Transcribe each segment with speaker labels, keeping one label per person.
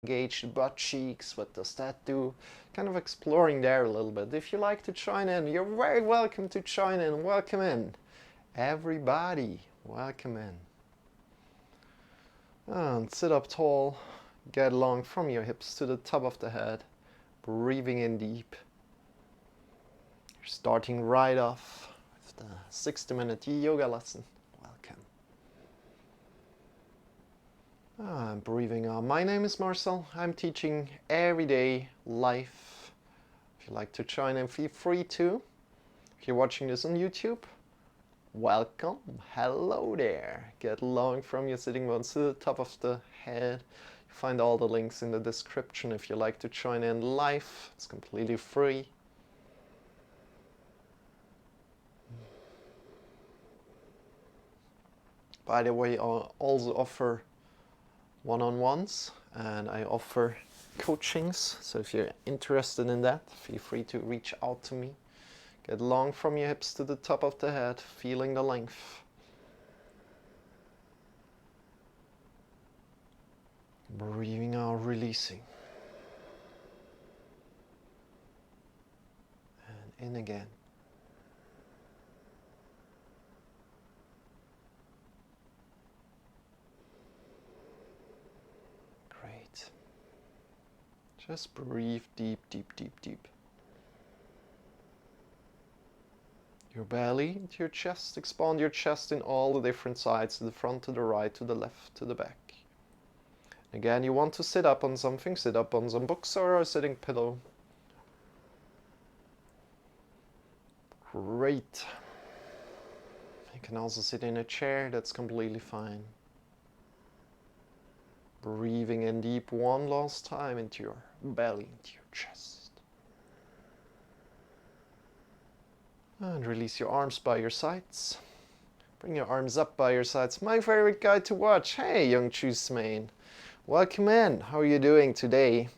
Speaker 1: Engage the butt cheeks. What does that do? Kind of exploring there a little bit. If you like to join in, you're very welcome to join in. Welcome in. Everybody, welcome in. And sit up tall. Get long from your hips to the top of the head. Breathing in deep. You're starting right off with the 60-minute yoga lesson. Welcome. I'm breathing out. My name is Marcel. I'm teaching everyday life. If you like to join in, feel free to. If you're watching this on YouTube, welcome. Hello there. Get long from your sitting bones to the top of the head. You find all the links in the description if you like to join in live. It's completely free. By the way, I also offer one-on-ones and I offer coachings. So if you're interested in that, feel free to reach out to me. Get long from your hips to the top of the head, feeling the length. Breathing out, releasing. And in again. Great. Just breathe deep, deep, deep, deep. Your belly into your chest. Expand your chest in all the different sides, to the front, to the right, to the left, to the back. Again, you want to sit up on something, sit up on some books or a sitting pillow. Great. You can also sit in a chair, that's completely fine. Breathing in deep one last time into your belly, into your chest. And release your arms by your sides. Bring your arms up by your sides. My favorite guy to watch. Hey, young Choose Main. Welcome in. How are you doing today?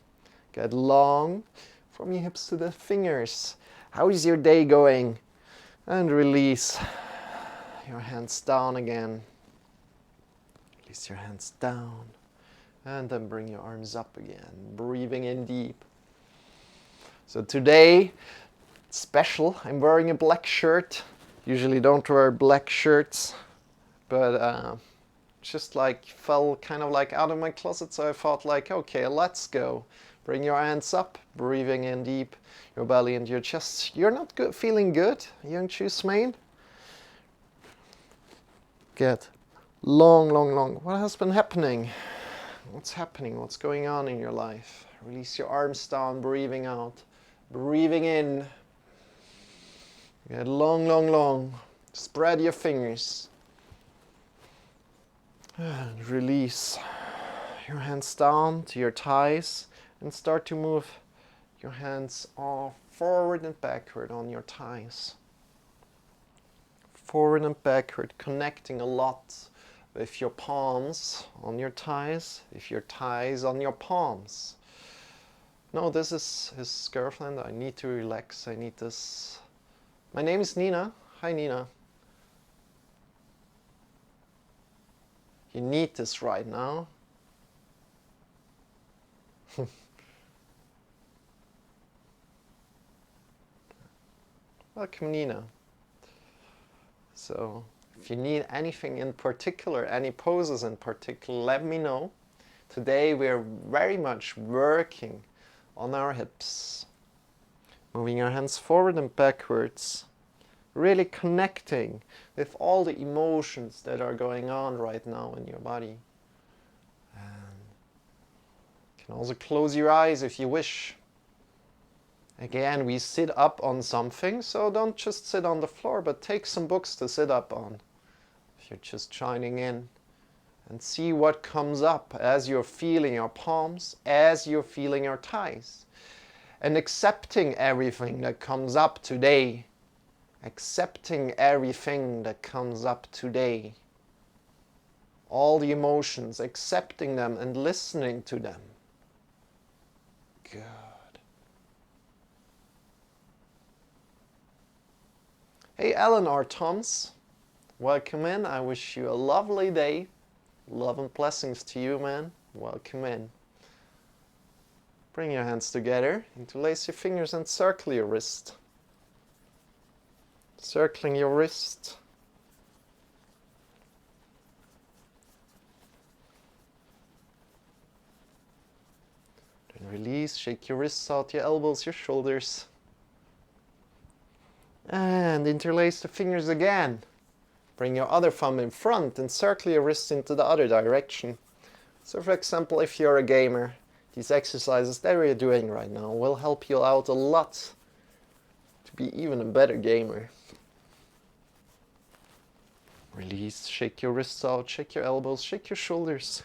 Speaker 1: Get long from your hips to the fingers. How is your day going? And release your hands down again. Release your hands down. And then bring your arms up again. Breathing in deep. So today, special. I'm wearing a black shirt. Usually don't wear black shirts. But just like fell kind of like out of my closet, so I thought like, okay, let's go. Bring your hands up, breathing in deep, your belly into your chest. You're not good, feeling good, young Choose Main? Get long, long, long. What has been happening? What's happening? What's going on in your life? Release your arms down, breathing out, breathing in. Get long, long, long. Spread your fingers. And release your hands down to your thighs and start to move your hands all forward and backward on your thighs. Forward and backward, connecting a lot with your palms on your thighs, with your thighs on your palms. No, this is his girlfriend. I need to relax. I need this. My name is Nina. Hi, Nina. You need this right now. Welcome, Nina. So, if you need anything in particular, any poses in particular, let me know. Today we are very much working on our hips. Moving our hands forward and backwards. Really connecting with all the emotions that are going on right now in your body. And you can also close your eyes if you wish. Again, we sit up on something, so don't just sit on the floor, but take some books to sit up on. If you're just joining in, and see what comes up as you're feeling your palms, as you're feeling your thighs. And accepting everything that comes up today. Accepting everything that comes up today. All the emotions, accepting them and listening to them. Good. Hey, Ellen R. Toms. Welcome in. I wish you a lovely day. Love and blessings to you, man. Welcome in. Bring your hands together, interlace your fingers and circle your wrist. Circling your wrist. Then release, shake your wrists out, your elbows, your shoulders. And interlace the fingers again. Bring your other thumb in front and circle your wrist into the other direction. So for example, if you're a gamer, these exercises that we're doing right now will help you out a lot to be even a better gamer. Release, shake your wrists out, shake your elbows, shake your shoulders.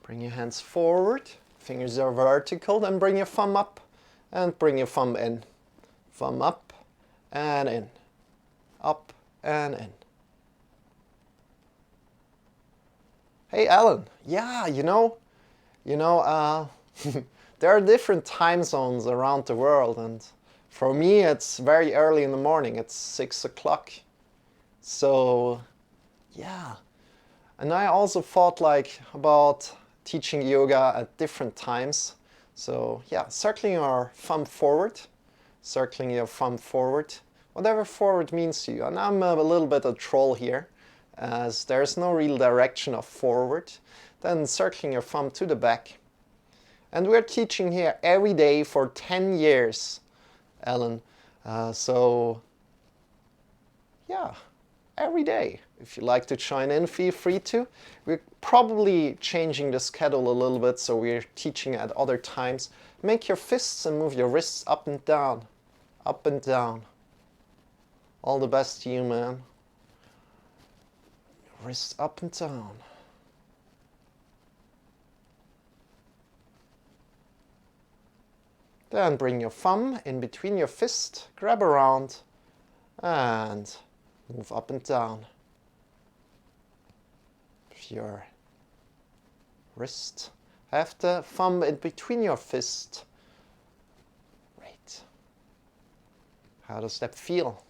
Speaker 1: Bring your hands forward, fingers are vertical, then bring your thumb up and bring your thumb in. Thumb up and in, up and in. Hey Alan, yeah, there are different time zones around the world, and for me it's very early in the morning, it's 6 o'clock. So yeah, and I also thought about teaching yoga at different times. So yeah, circling your thumb forward, whatever forward means to you. And I'm a little bit a troll here, as there's no real direction of forward. Then circling your thumb to the back. And we're teaching here every day for 10 years, Ellen. So yeah, every day. If you like to join in, feel free to. We're probably changing the schedule a little bit, so we're teaching at other times. Make your fists and move your wrists up and down, up and down. All the best to you, man. Wrists up and down. Then bring your thumb in between your fist, grab around, and move up and down. Your wrist. Have the thumb in between your fist. Great. How does that feel?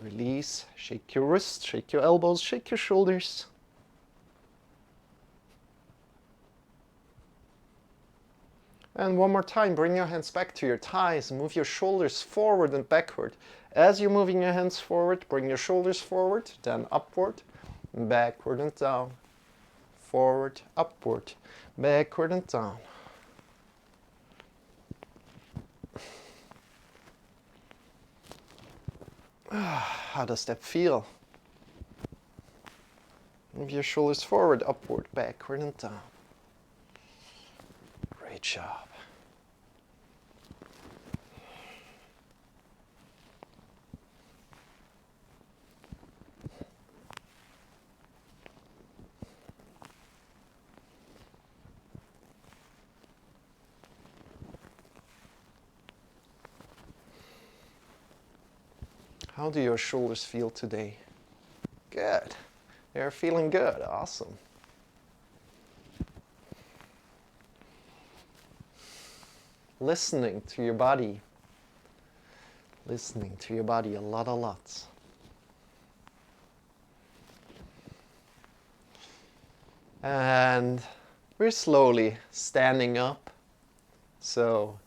Speaker 1: Release, shake your wrist, shake your elbows, shake your shoulders. And one more time, bring your hands back to your thighs, move your shoulders forward and backward. As you're moving your hands forward, bring your shoulders forward, then upward, backward and down. Forward, upward, backward and down. How does that feel? Move your shoulders forward, upward, backward and down. Great job. How do your shoulders feel today? Good. They're feeling good. Awesome. Listening to your body. Listening to your body a lot. And we're slowly standing up. So,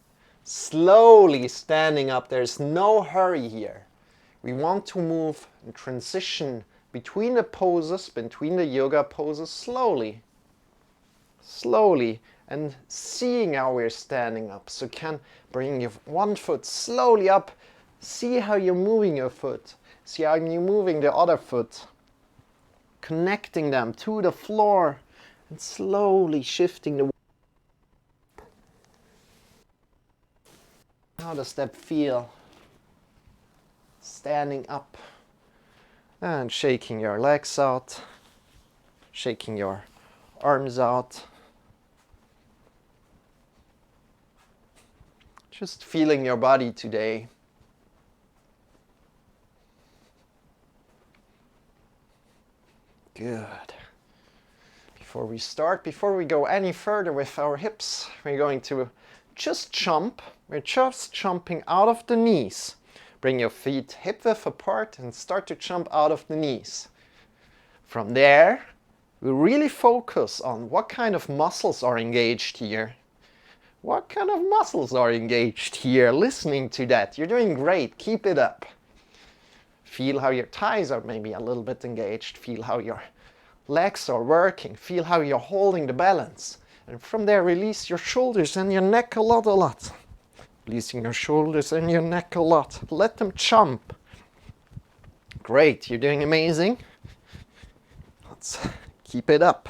Speaker 1: slowly standing up. There's no hurry here. We want to move and transition between the poses, between the yoga poses, slowly, and seeing how we're standing up. So you can bring your one foot slowly up, see how you're moving your foot, see how you're moving the other foot, connecting them to the floor, and slowly shifting the. How does that feel? Standing up and shaking your legs out, shaking your arms out. Just feeling your body today. Good. Before we go any further with our hips, we're going to just jump. We're just jumping out of the knees. Bring your feet hip width apart and start to jump out of the knees. From there, we really focus on what kind of muscles are engaged here. What kind of muscles are engaged here? Listening to that. You're doing great. Keep it up. Feel how your thighs are maybe a little bit engaged. Feel how your legs are working. Feel how you're holding the balance. And from there, release your shoulders and your neck a lot. Releasing your shoulders and your neck a lot. Let them jump. Great. You're doing amazing. Let's keep it up.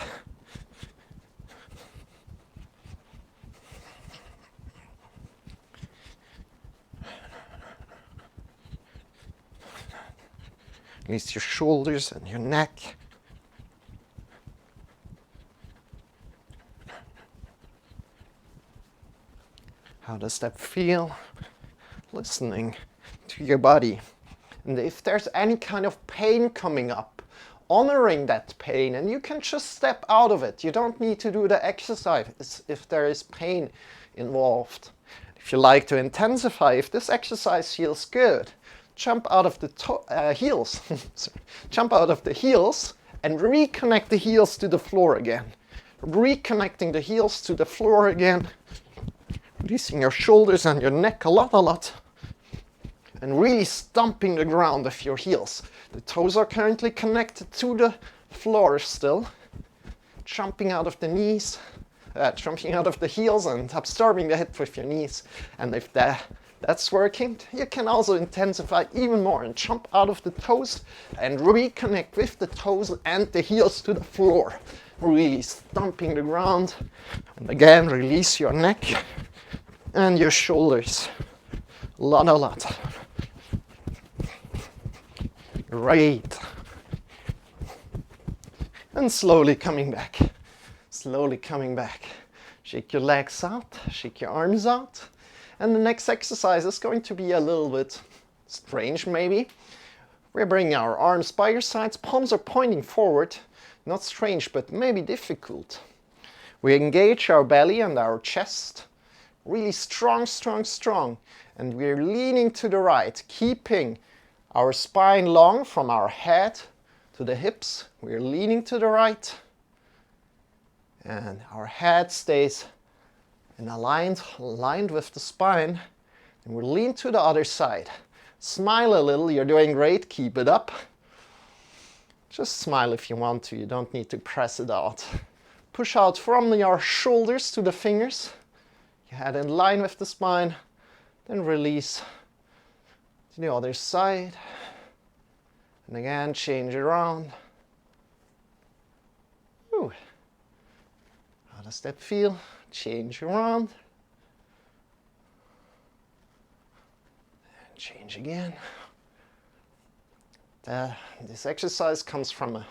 Speaker 1: Release your shoulders and your neck. How does that feel? Listening to your body. And if there's any kind of pain coming up, honoring that pain, and you can just step out of it. You don't need to do the exercise if there is pain involved. If you like to intensify, if this exercise feels good, jump out of the heels. Jump out of the heels and reconnect the heels to the floor again. Reconnecting the heels to the floor again. Releasing your shoulders and your neck a lot. And really stomping the ground with your heels. The toes are currently connected to the floor still. Jumping out of the knees, jumping out of the heels and absorbing the hip with your knees. And if that's working, you can also intensify even more and jump out of the toes and reconnect with the toes and the heels to the floor. Really stomping the ground. And again, release your neck and your shoulders. A lot. Great. And slowly coming back. Slowly coming back. Shake your legs out, shake your arms out. And the next exercise is going to be a little bit strange maybe. We're bringing our arms by your sides, palms are pointing forward. Not strange, but maybe difficult. We engage our belly and our chest. Really strong. And we're leaning to the right, keeping our spine long from our head to the hips. We're leaning to the right. And our head stays aligned with the spine. And we lean to the other side. Smile a little, you're doing great, keep it up. Just smile if you want to, you don't need to press it out. Push out from your shoulders to the fingers. Your head in line with the spine. Then release to the other side. And again, change around. Ooh. How does that feel? Change around. And change again. This exercise comes from a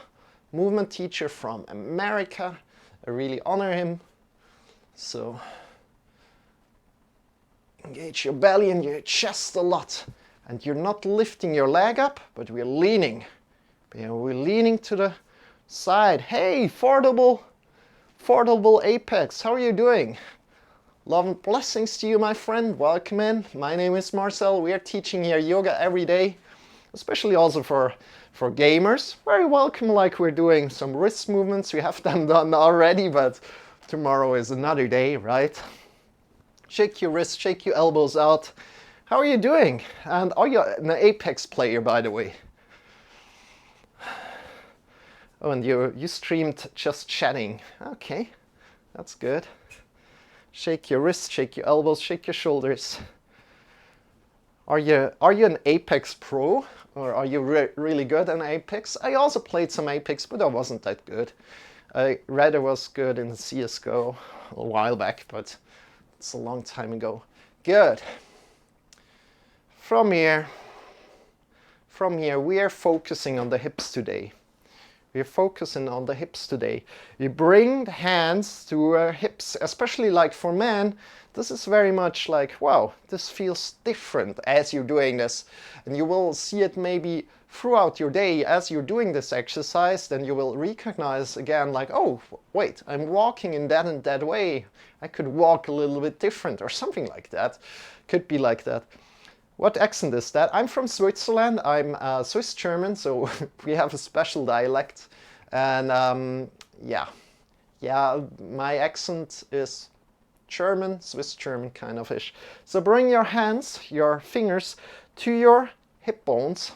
Speaker 1: movement teacher from America. I really honor him. So engage your belly and your chest a lot. And you're not lifting your leg up, but we're leaning. We're leaning to the side. Hey, four double apex. How are you doing? Love and blessings to you, my friend. Welcome in. My name is Marcel. We are teaching here yoga every day, especially also for gamers. Very welcome, like we're doing some wrist movements. We have them done already, but tomorrow is another day, right? Shake your wrists, shake your elbows out. How are you doing? And are you an Apex player, by the way? Oh, and you streamed just chatting. Okay, that's good. Shake your wrists, shake your elbows, shake your shoulders. Are you an Apex pro? Or are you really good in Apex? I also played some Apex, but I wasn't that good. I rather was good in CSGO a while back, but it's a long time ago. Good. From here, we are focusing on the hips today. We're focusing on the hips today. We bring the hands to our hips, especially like for men. This is very much like, wow, this feels different as you're doing this. And you will see it maybe throughout your day as you're doing this exercise. Then you will recognize again like, oh, wait, I'm walking in that and that way. I could walk a little bit different or something like that. Could be like that. What accent is that? I'm from Switzerland. I'm Swiss German, so we have a special dialect. And yeah, my accent is German, Swiss German kind of ish. So bring your hands, your fingers to your hip bones.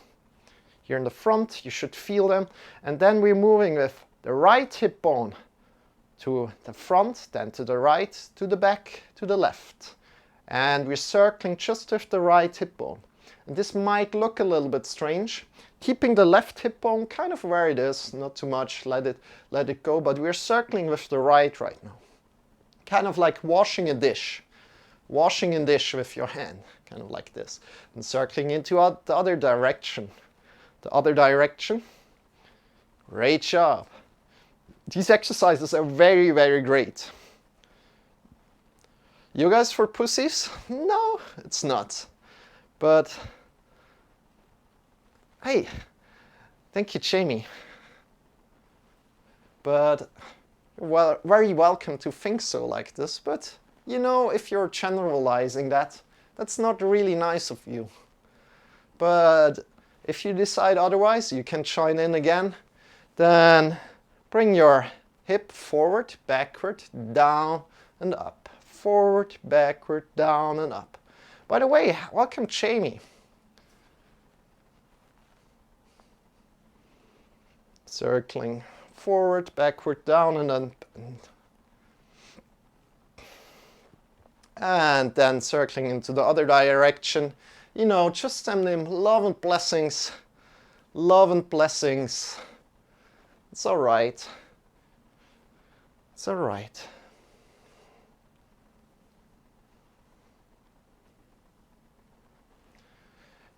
Speaker 1: Here in the front, you should feel them. And then we're moving with the right hip bone to the front, then to the right, to the back, to the left. And we're circling just with the right hip bone. And this might look a little bit strange. Keeping the left hip bone kind of where it is, not too much, let it go, but we're circling with the right now. Kind of like washing a dish. Washing a dish with your hand, kind of like this. And circling into the other direction. The other direction. Great job. These exercises are very, very great. Yoga's for pussies? No, it's not. But, hey, thank you, Jamie. But, well, very welcome to think so like this. But, you know, if you're generalizing that, that's not really nice of you. But if you decide otherwise, you can join in again. Then bring your hip forward, backward, down, and up. Forward, backward, down, and up. By the way, welcome Jamie. Circling forward, backward, down, and up. And then circling into the other direction. You know, just send them love and blessings. Love and blessings. It's all right. It's all right.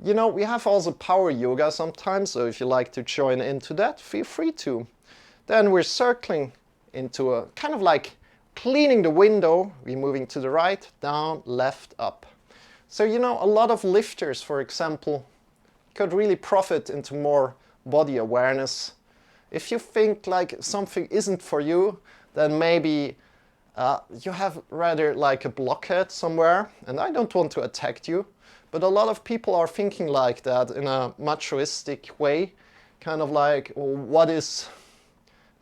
Speaker 1: You know, we have also power yoga sometimes, so if you like to join into that, feel free to. Then we're circling into a kind of like cleaning the window. We're moving to the right, down, left, up. So, you know, a lot of lifters, for example, could really profit into more body awareness. If you think like something isn't for you, then maybe you have rather like a blockhead somewhere, and I don't want to attack you. But a lot of people are thinking like that in a machoistic way, kind of like, well, what is,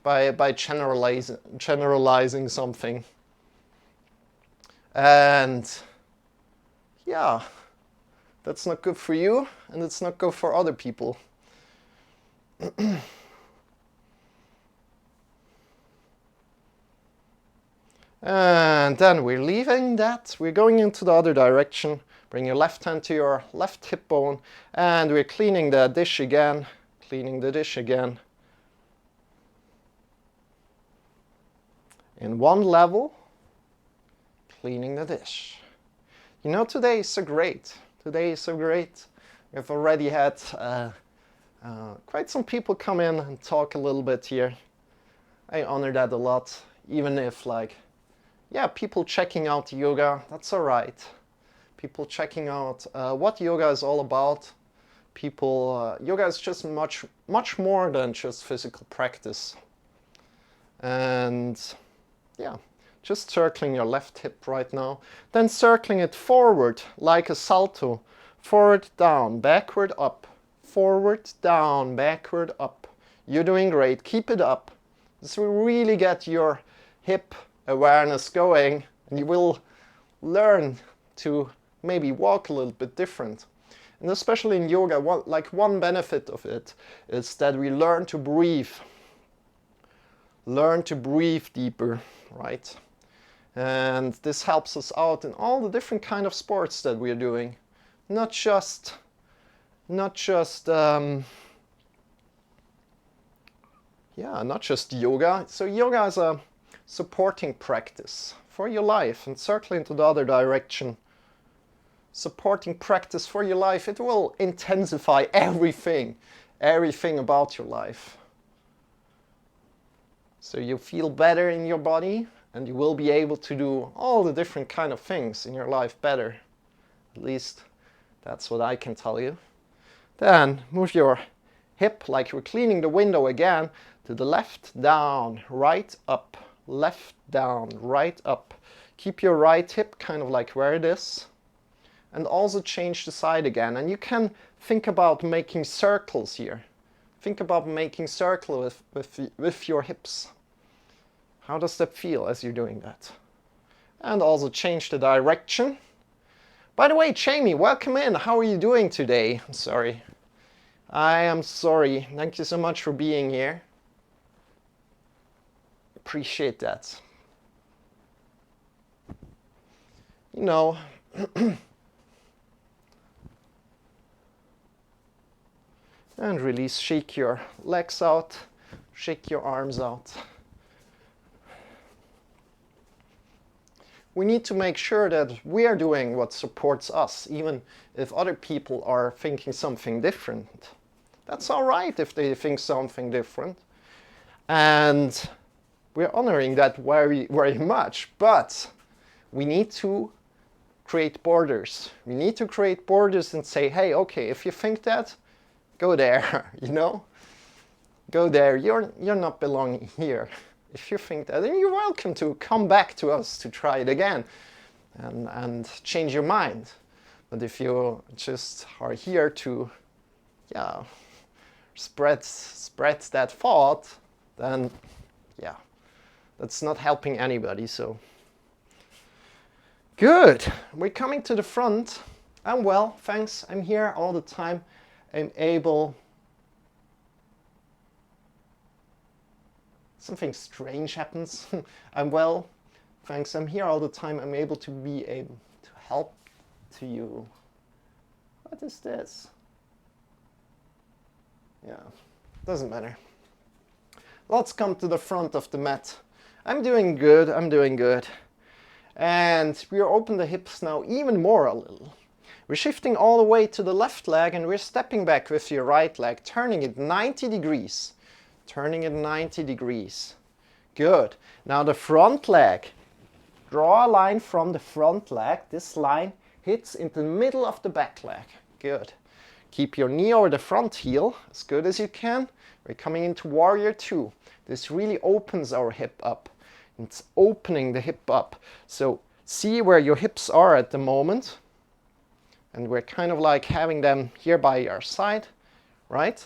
Speaker 1: by generalizing something. And yeah, that's not good for you, and it's not good for other people. And then we're leaving that, we're going into the other direction. Bring your left hand to your left hip bone, and we're cleaning the dish again, cleaning the dish again. In one level, cleaning the dish. You know, today is so great. Today is so great. We've already had quite some people come in and talk a little bit here. I honor that a lot, even if like, yeah, people checking out yoga, that's all right. People checking out what yoga is all about. Yoga is just much more than just physical practice. And yeah, just circling your left hip right now. Then circling it forward like a salto. Forward, down, backward, up. Forward, down, backward, up. You're doing great. Keep it up. This will really get your hip awareness going, and you will learn to maybe walk a little bit different. And especially in yoga, one benefit of it is that we learn to breathe. Learn to breathe deeper, right? And this helps us out in all the different kind of sports that we're doing. Not just yoga. So yoga is a supporting practice for your life, and circling to the other direction. Supporting practice for your life. It will intensify everything about your life. So you feel better in your body, and you will be able to do all the different kind of things in your life better. At least that's what I can tell you. Then move your hip like you're cleaning the window again to the left, down, right, up, left, down, right, up. Keep your right hip kind of like where it is. and also change the side again. And you can think about making circles here. Think about making circles with your hips. How does that feel as you're doing that? And also change the direction. By the way, Jamie, welcome in. How are you doing today? I'm sorry. I am sorry. Thank you so much for being here. Appreciate that. You know, and release, shake your legs out, shake your arms out. We need to make sure that we are doing what supports us, even if other people are thinking something different. That's all right if they think something different. And we're honoring that very, very much, but we need to create borders. We need to create borders and say, hey, okay, if you think that, go there, you know? Go there, you're not belonging here. If you think that, then you're welcome to come back to us to try it again and change your mind. But if you just are here to, yeah, spread that thought, then, yeah, that's not helping anybody, so. Good, we're coming to the front. I'm well, thanks, I'm here all the time. I'm able. Something strange happens. I'm well, thanks, I'm here all the time. I'm able to help to you. What is this? Yeah, doesn't matter. Let's come to the front of the mat. I'm doing good, I'm doing good. And we open the hips now even more a little. We're shifting all the way to the left leg and we're stepping back with your right leg, turning it 90 degrees. Turning it 90 degrees. Good. Now the front leg. Draw a line from the front leg. This line hits into the middle of the back leg. Good. Keep your knee over the front heel as good as you can. We're coming into warrior two. This really opens our hip up. It's opening the hip up. So see where your hips are at the moment. And we're kind of like having them here by your side, right?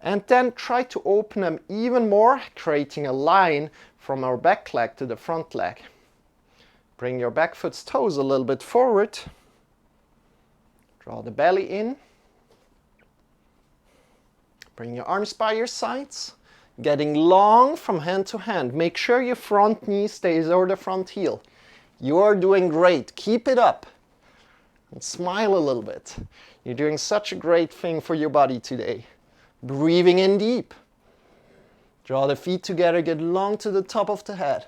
Speaker 1: And then try to open them even more, creating a line from our back leg to the front leg. Bring your back foot's toes a little bit forward. Draw the belly in. Bring your arms by your sides. Getting long from hand to hand. Make sure your front knee stays over the front heel. You're doing great. Keep it up. And smile a little bit. You're doing such a great thing for your body today. Breathing in deep. Draw the feet together, get long to the top of the head.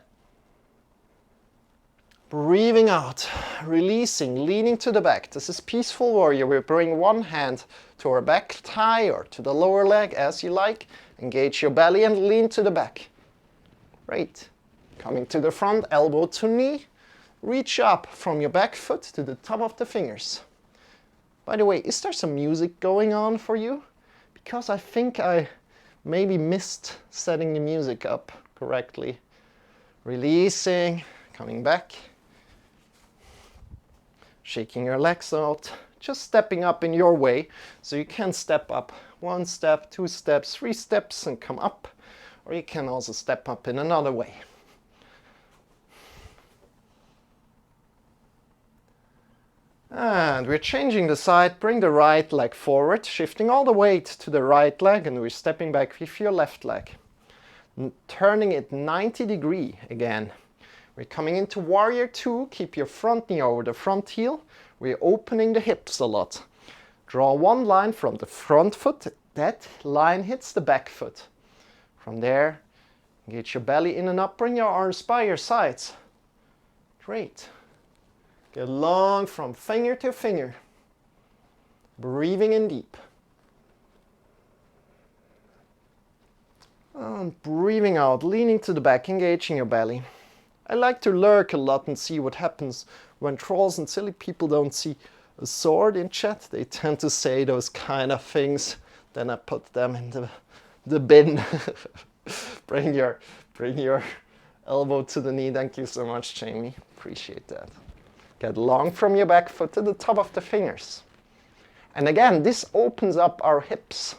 Speaker 1: Breathing out, releasing, leaning to the back. This is Peaceful Warrior. We bring one hand to our back thigh or to the lower leg as you like. Engage your belly and lean to the back. Great. Coming to the front, elbow to knee. Reach up from your back foot to the top of the fingers. By the way, is there some music going on for you? Because I think I maybe missed setting the music up correctly. Releasing, coming back. Shaking your legs out. Just stepping up in your way. So you can step up 1 step, 2 steps, 3 steps and come up. Or you can also step up in another way. And we're changing the side, bring the right leg forward, shifting all the weight to the right leg, and we're stepping back with your left leg. Turning it 90 degrees again. We're coming into warrior two, keep your front knee over the front heel. We're opening the hips a lot. Draw one line from the front foot, that line hits the back foot. From there, engage your belly in and up, bring your arms by your sides. Great. Get long from finger to finger. Breathing in deep. And breathing out, leaning to the back, engaging your belly. I like to lurk a lot and see what happens when trolls and silly people don't see a sword in chat. They tend to say those kind of things. Then I put them in the bin. Bring your elbow to the knee. Thank you so much, Jamie. Appreciate that. Get long from your back foot to the top of the fingers. And again, this opens up our hips.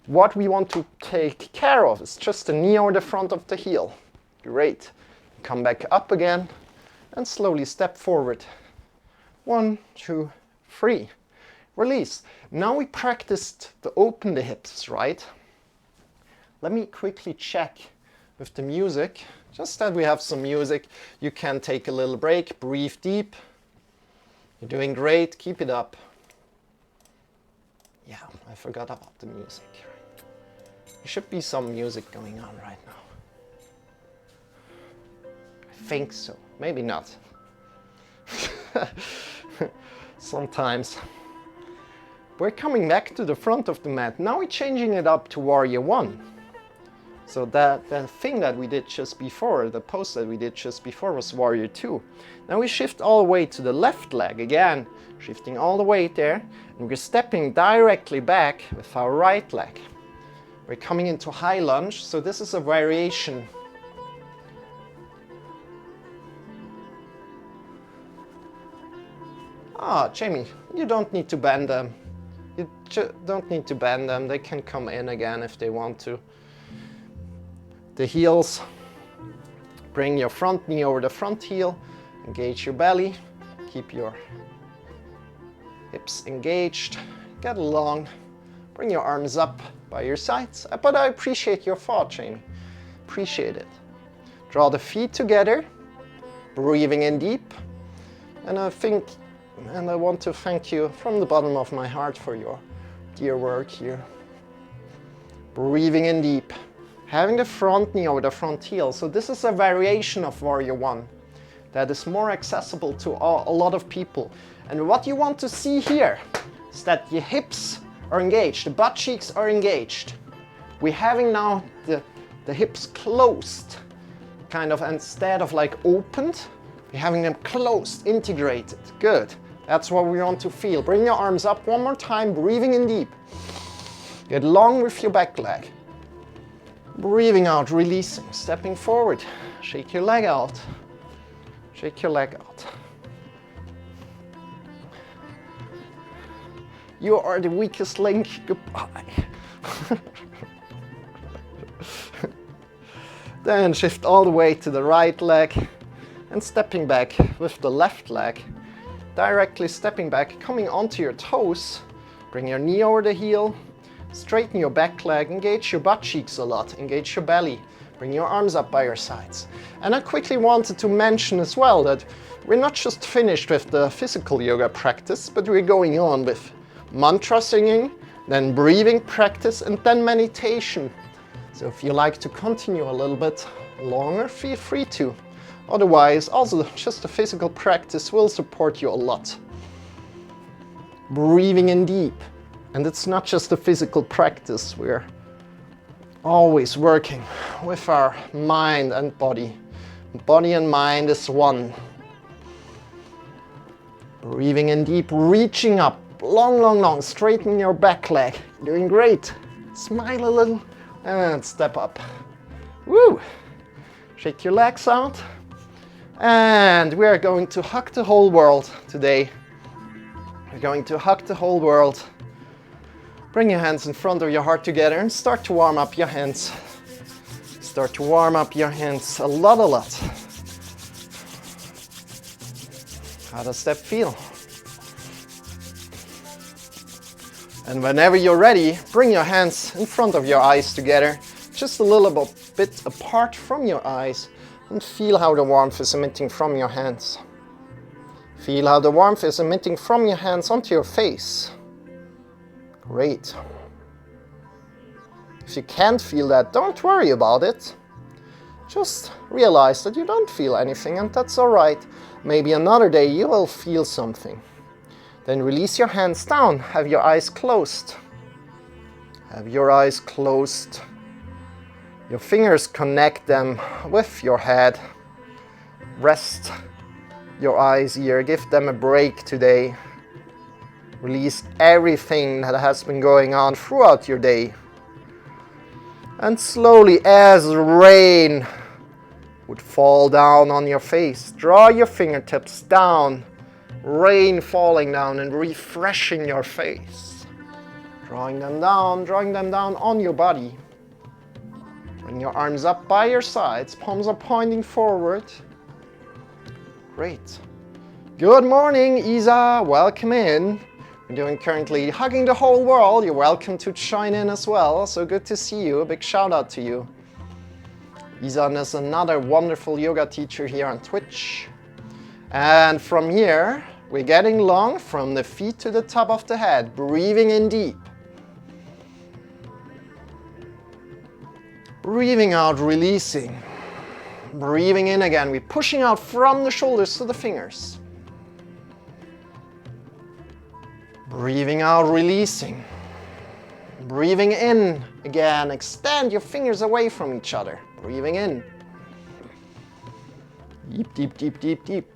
Speaker 1: What we want to take care of is just the knee or the front of the heel. Great. Come back up again and slowly step forward. 1, 2, 3. Release. Now we practiced to open the hips, right? Let me quickly check with the music. Just that we have some music. You can take a little break, breathe deep. You're doing great. Keep it up. Yeah, I forgot about the music. There should be some music going on right now. I think so. Maybe not. Sometimes. We're coming back to the front of the mat. Now we're changing it up to Warrior 1. So that thing that we did just before, the pose that we did just before was Warrior 2. Now we shift all the way to the left leg again, shifting all the way there, and we're stepping directly back with our right leg. We're coming into high lunge, so this is a variation. Jamie, you don't need to bend them. You don't need to bend them. They can come in again if they want to. The heels, bring your front knee over the front heel, engage your belly, keep your hips engaged, get long, bring your arms up by your sides. But I appreciate your thought, Jamie. Appreciate it. Draw the feet together, breathing in deep. And I want to thank you from the bottom of my heart for your dear work here. Breathing in deep. Having the front knee over the front heel. So this is a variation of Warrior 1 that is more accessible to a lot of people. And what you want to see here is that your hips are engaged, the butt cheeks are engaged. We're having now the hips closed, kind of, instead of like opened, we're having them closed, integrated. Good. That's what we want to feel. Bring your arms up one more time, breathing in deep. Get long with your back leg. Breathing out, releasing, stepping forward. Shake your leg out. Shake your leg out. You are the weakest link. Goodbye. Then shift all the way to the right leg and stepping back with the left leg. Directly stepping back, coming onto your toes. Bring your knee over the heel. Straighten your back leg, engage your butt cheeks a lot, engage your belly, bring your arms up by your sides. And I quickly wanted to mention as well that we're not just finished with the physical yoga practice, but we're going on with mantra singing, then breathing practice, and then meditation. So if you like to continue a little bit longer, feel free to. Otherwise, also just the physical practice will support you a lot. Breathing in deep. And it's not just a physical practice, we're always working with our mind and body. Body and mind is one. Breathing in deep, reaching up, long, long, long, straighten your back leg. Doing great. Smile a little and step up. Woo! Shake your legs out. And we are going to hug the whole world today. We're going to hug the whole world. Bring your hands in front of your heart together and start to warm up your hands. Start to warm up your hands a lot. How does that feel? And whenever you're ready, bring your hands in front of your eyes together, just a little bit apart from your eyes, and feel how the warmth is emitting from your hands. Feel how the warmth is emitting from your hands onto your face. Great. If you can't feel that, don't worry about it. Just realize that you don't feel anything, and that's all right. Maybe another day you will feel something. Then release your hands down. Have your eyes closed. Have your eyes closed. Your fingers, connect them with your head. Rest your eyes here. Give them a break today. Release everything that has been going on throughout your day. And slowly, as rain would fall down on your face, draw your fingertips down rain falling down and refreshing your face. Drawing them down on your body. Bring your arms up by your sides, palms are pointing forward. Great. Good morning, Isa, welcome in. We're doing currently Hugging the Whole World. You're welcome to join in as well, so good to see you. A big shout out to you. Isa is another wonderful yoga teacher here on Twitch. And from here, we're getting long from the feet to the top of the head, breathing in deep. Breathing out, releasing. Breathing in again, we're pushing out from the shoulders to the fingers. Breathing out, releasing. Breathing in again, extend your fingers away from each other. Breathing in. Deep, deep, deep, deep, deep.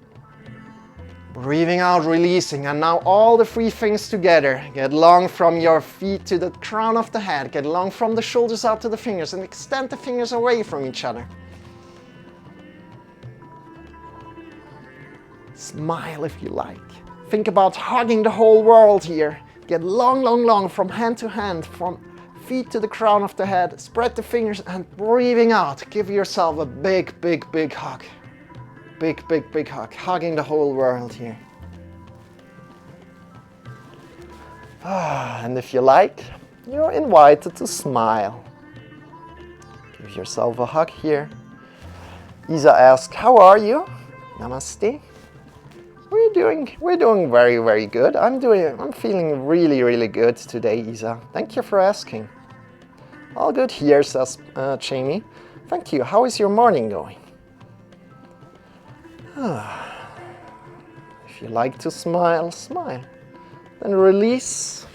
Speaker 1: Breathing out, releasing, and now all the three things together. Get long from your feet to the crown of the head. Get long from the shoulders out to the fingers and extend the fingers away from each other. Smile if you like. Think about hugging the whole world here. Get long, long, long from hand to hand, from feet to the crown of the head. Spread the fingers and breathing out. Give yourself a big, big, big hug. Big, big, big hug. Hugging the whole world here. And if you like, you're invited to smile. Give yourself a hug here. Isa asks, how are you? Namaste. We're doing very, very good. I'm feeling really, really good today, Isa. Thank you for asking. All good here, says Jamie. Thank you. How is your morning going? If you like to smile, smile. Then release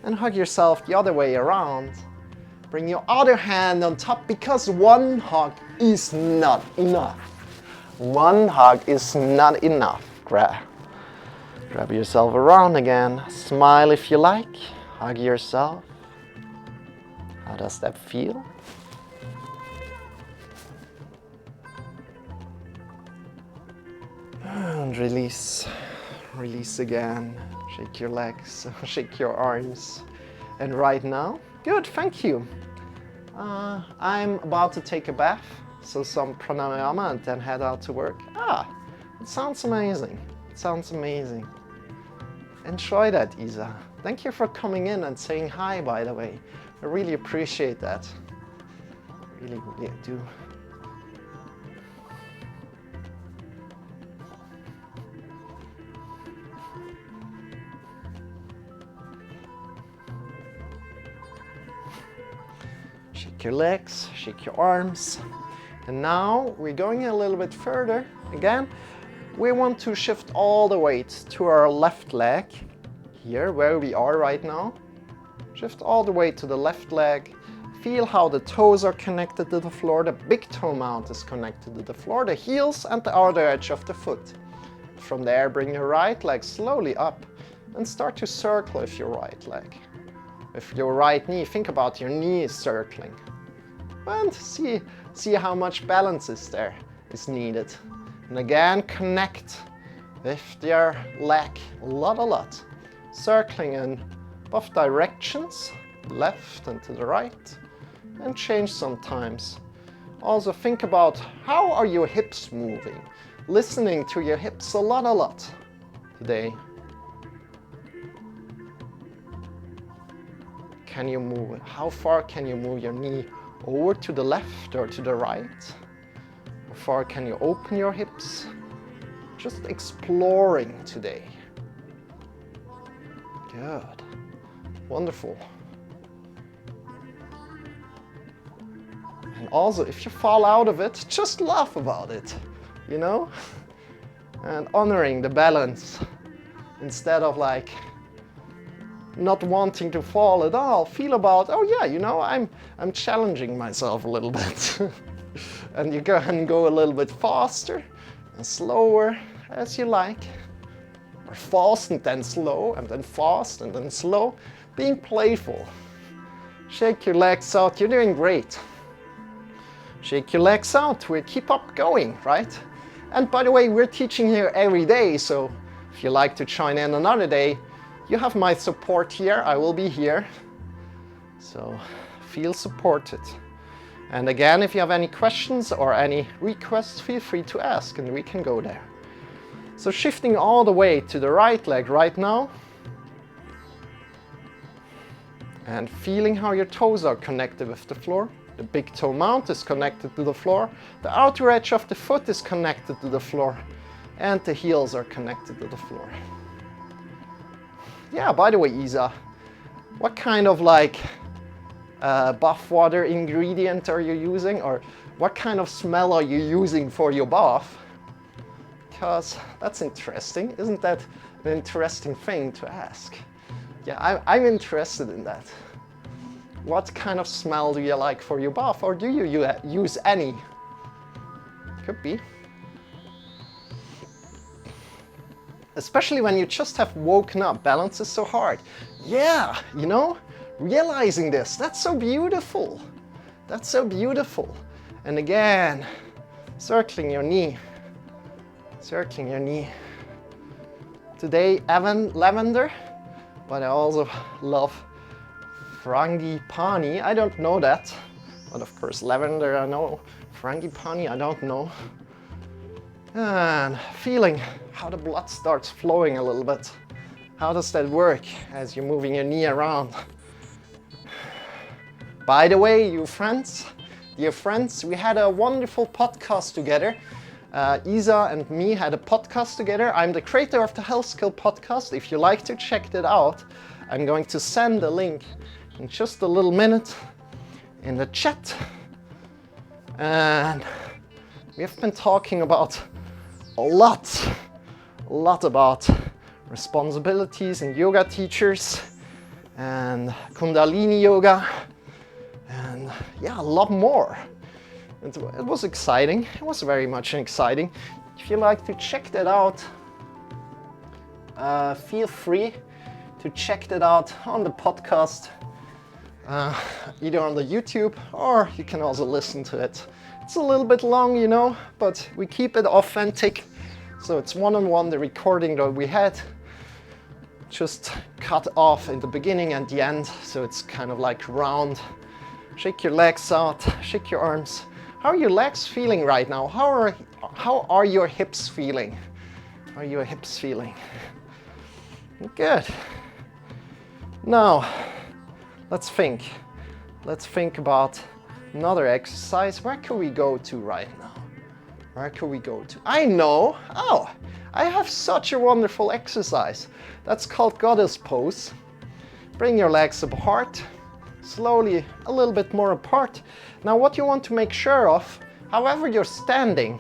Speaker 1: and hug yourself the other way around. Bring your other hand on top because one hug is not enough. One hug is not enough. Grab yourself around again. Smile if you like. Hug yourself. How does that feel? And release. Release again. Shake your legs, shake your arms. And right now, good, thank you. I'm about to take a bath, so some pranayama and then head out to work. It sounds amazing. It sounds amazing. Enjoy that, Isa. Thank you for coming in and saying hi, by the way. I really appreciate that. Really, really do. Shake your legs, shake your arms. And now we're going a little bit further. Again, we want to shift all the weight to our left leg, here where we are right now. Shift all the way to the left leg. Feel how the toes are connected to the floor. The big toe mount is connected to the floor, the heels and the outer edge of the foot. From there, bring your right leg slowly up and start to circle with your right leg. With your right knee, think about your knee circling. And see how much balance is needed. And again, connect with your leg a lot. Circling in both directions, left and to the right, and change sometimes. Also think about how are your hips moving. Listening to your hips a lot today. Can you move it? How far can you move your knee over to the left or to the right? How far can you open your hips? Just exploring today. Good. Wonderful. And also, if you fall out of it, just laugh about it, you know? And honoring the balance instead of like not wanting to fall at all. Feel about, oh yeah, you know, I'm challenging myself a little bit. And you can go a little bit faster and slower as you like. Or fast and then slow, and then fast and then slow. Being playful. Shake your legs out, you're doing great. Shake your legs out, we keep up going, right? And by the way, we're teaching here every day, so If you like to join in another day, you have my support here. I will be here. So feel supported. And again, if you have any questions or any requests, feel free to ask and we can go there. So shifting all the way to the right leg right now. And feeling how your toes are connected with the floor. The big toe mount is connected to the floor. The outer edge of the foot is connected to the floor. And the heels are connected to the floor. Yeah, by the way, Isa, what kind of like bath water ingredient are you using? Or what kind of smell are you using for your bath? Because that's interesting. Isn't that an interesting thing to ask? Yeah, I'm interested in that. What kind of smell do you like for your bath, or do you use any? Could be. Especially when you just have woken up, balance is so hard. Yeah, you know, realizing this, that's so beautiful. That's so beautiful. And again, circling your knee. Circling your knee. Today, lavender. But I also love frangipani. I don't know that. But of course, lavender I know. Frangipani I don't know. And feeling how the blood starts flowing a little bit. How does that work as you're moving your knee around? By the way, you friends, dear friends, we had a wonderful podcast together. Isa and me had a podcast together. I'm the creator of the Health Skill podcast. If you like to check that out, I'm going to send the link in just a little minute in the chat. And we have been talking about a lot about responsibilities and yoga teachers and Kundalini yoga and yeah, a lot more. It was exciting. It was very much exciting. If you like to check that out, feel free to check that out on the podcast, either on the YouTube or you can also listen to it. It's a little bit long, you know, but we keep it authentic. So it's one-on-one, the recording that we had, just cut off in the beginning and the end. So it's kind of like round. Shake your legs out, shake your arms. How are your legs feeling right now? How are your hips feeling? How are your hips feeling? Good. Now, let's think. Let's think about another exercise. Where can we go to right now? Where can we go to? I know. Oh, I have such a wonderful exercise. That's called Goddess Pose. Bring your legs apart. Slowly a little bit more apart. Now what you want to make sure of, however you're standing,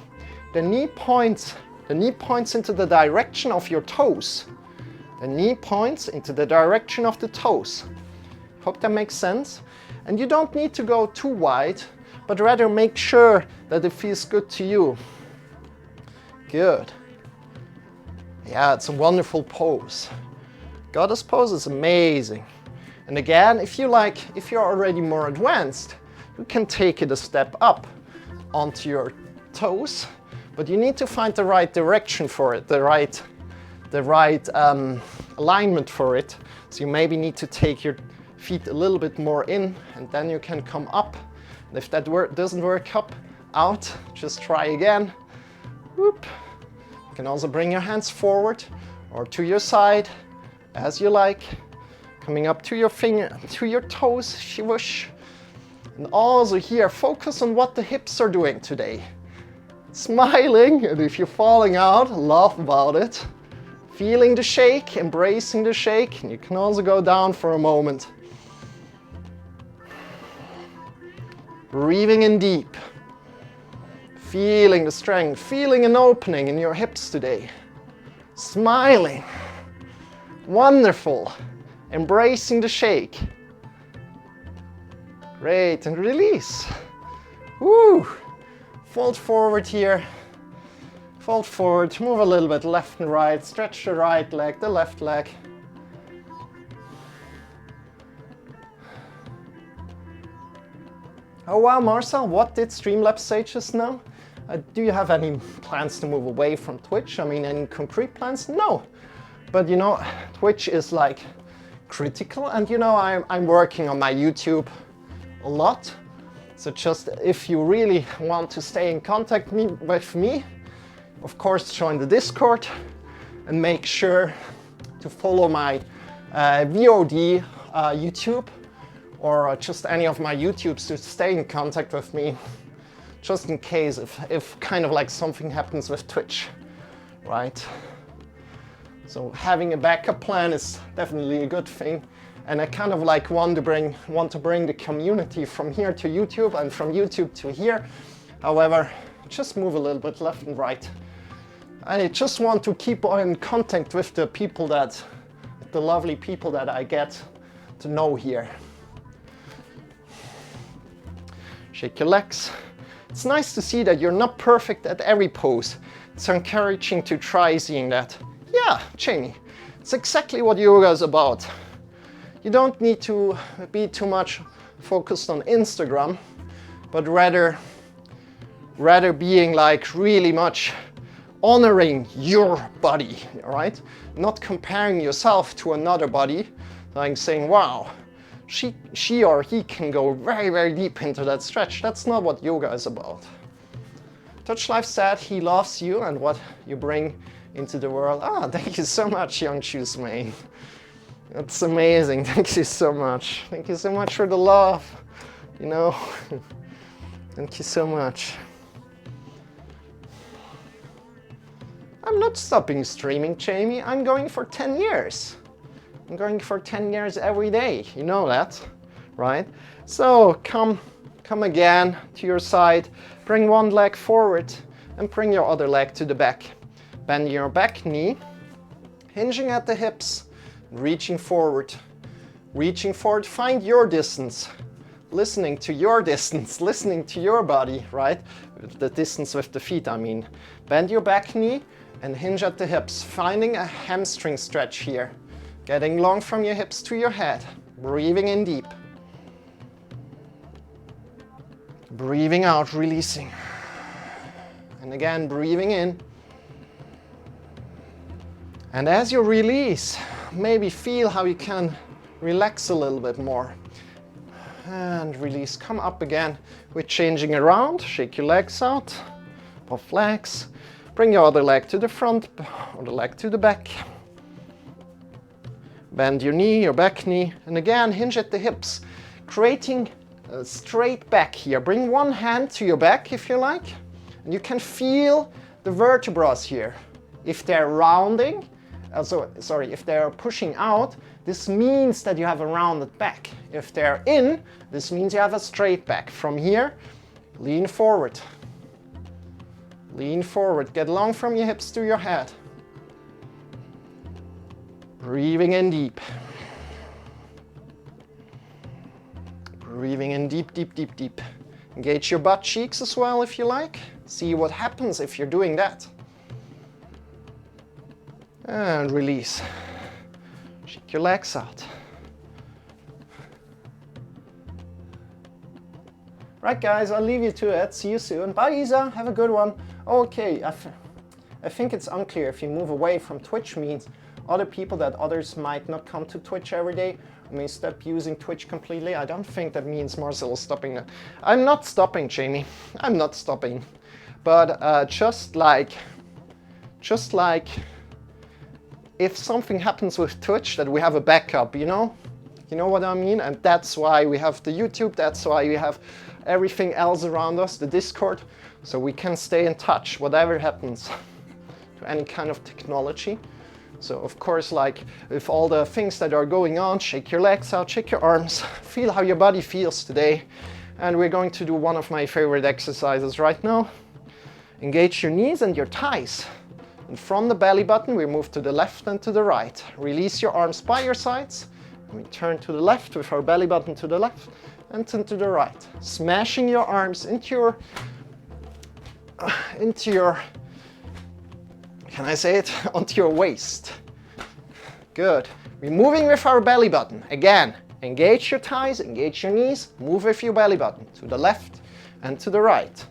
Speaker 1: the knee points into the direction of your toes. The knee points into the direction of the toes. Hope that makes sense. And you don't need to go too wide, but rather make sure that it feels good to you. Good. Yeah, it's a wonderful pose. Goddess pose is amazing. And again, if you're already more advanced, you can take it a step up onto your toes, but you need to find the right direction for it, the right alignment for it. So you maybe need to take your feet a little bit more in, and then you can come up. And if that doesn't work out, just try again. Whoop. You can also bring your hands forward or to your side, as you like. Coming up to your toes, shivush. And also here, focus on what the hips are doing today. Smiling, and if you're falling out, laugh about it. Feeling the shake, embracing the shake, and you can also go down for a moment. Breathing in deep. Feeling the strength, feeling an opening in your hips today. Smiling. Wonderful. Embracing the shake. Great, and release. Woo! Fold forward here. Fold forward, move a little bit left and right. Stretch the right leg, the left leg. Oh wow, Marcel, what did Streamlabs say just now? Do you have any plans to move away from Twitch? I mean, any concrete plans? No. But you know, Twitch is like critical, and you know, I'm working on my YouTube a lot. So just if you really want to stay in contact with me, of course, join the Discord and make sure to follow my VOD YouTube or just any of my YouTubes to stay in contact with me, just in case if kind of like something happens with Twitch, right? So having a backup plan is definitely a good thing. And I kind of like want to bring the community from here to YouTube and from YouTube to here. However, just move a little bit left and right. I just want to keep in contact with the people the lovely people that I get to know here. Shake your legs. It's nice to see that you're not perfect at every pose. It's encouraging to try seeing that. Yeah, Jamie, it's exactly what yoga is about. You don't need to be too much focused on Instagram, but rather being like really much honoring your body, right? Not comparing yourself to another body, like saying, wow, she or he can go very, very deep into that stretch. That's not what yoga is about. Touch Life said he loves you and what you bring into the world. Ah, thank you so much, Young Shoes Main. That's amazing. Thank you so much. Thank you so much for the love, you know. Thank you so much. I'm not stopping streaming, Jamie. I'm going for 10 years. I'm going for 10 years every day. You know that, right? So come again to your side. Bring one leg forward and bring your other leg to the back. Bend your back knee, hinging at the hips, reaching forward. Reaching forward, find your distance. Listening to your distance, listening to your body, right? The distance with the feet, I mean. Bend your back knee and hinge at the hips, finding a hamstring stretch here. Getting long from your hips to your head. Breathing in deep. Breathing out, releasing. And again, breathing in. And as you release, maybe feel how you can relax a little bit more. And release, come up again with changing around. Shake your legs out, puff legs. Bring your other leg to the front or the leg to the back. Bend your knee, your back knee, and again hinge at the hips, creating a straight back here. Bring one hand to your back if you like, and you can feel the vertebrae here. If they're rounding, if they're pushing out, this means that you have a rounded back. If they're in, this means you have a straight back. From here, lean forward. Lean forward, get long from your hips to your head. Breathing in deep. Breathing in deep, deep, deep, deep. Engage your butt cheeks as well if you like. See what happens if you're doing that. And release. Shake your legs out. Right guys, I'll leave you to it. See you soon. Bye Isa, have a good one. Okay, I think it's unclear if you move away from Twitch means others might not come to Twitch every day, may stop using Twitch completely. I don't think that means Marcel is stopping that. I'm not stopping, Jamie. I'm not stopping. But just like if something happens with Twitch, that we have a backup, you know? You know what I mean? And that's why we have the YouTube, that's why we have everything else around us, the Discord, so we can stay in touch, whatever happens to any kind of technology. So of course, like with all the things that are going on, shake your legs out, shake your arms, feel how your body feels today. And we're going to do one of my favorite exercises right now. Engage your knees and your thighs. And from the belly button, we move to the left and to the right. Release your arms by your sides. And we turn to the left with our belly button to the left and to the right. Smashing your arms into your, can I say it? Onto your waist. Good. We're moving with our belly button. Again, engage your thighs, engage your knees, move with your belly button to the left and to the right.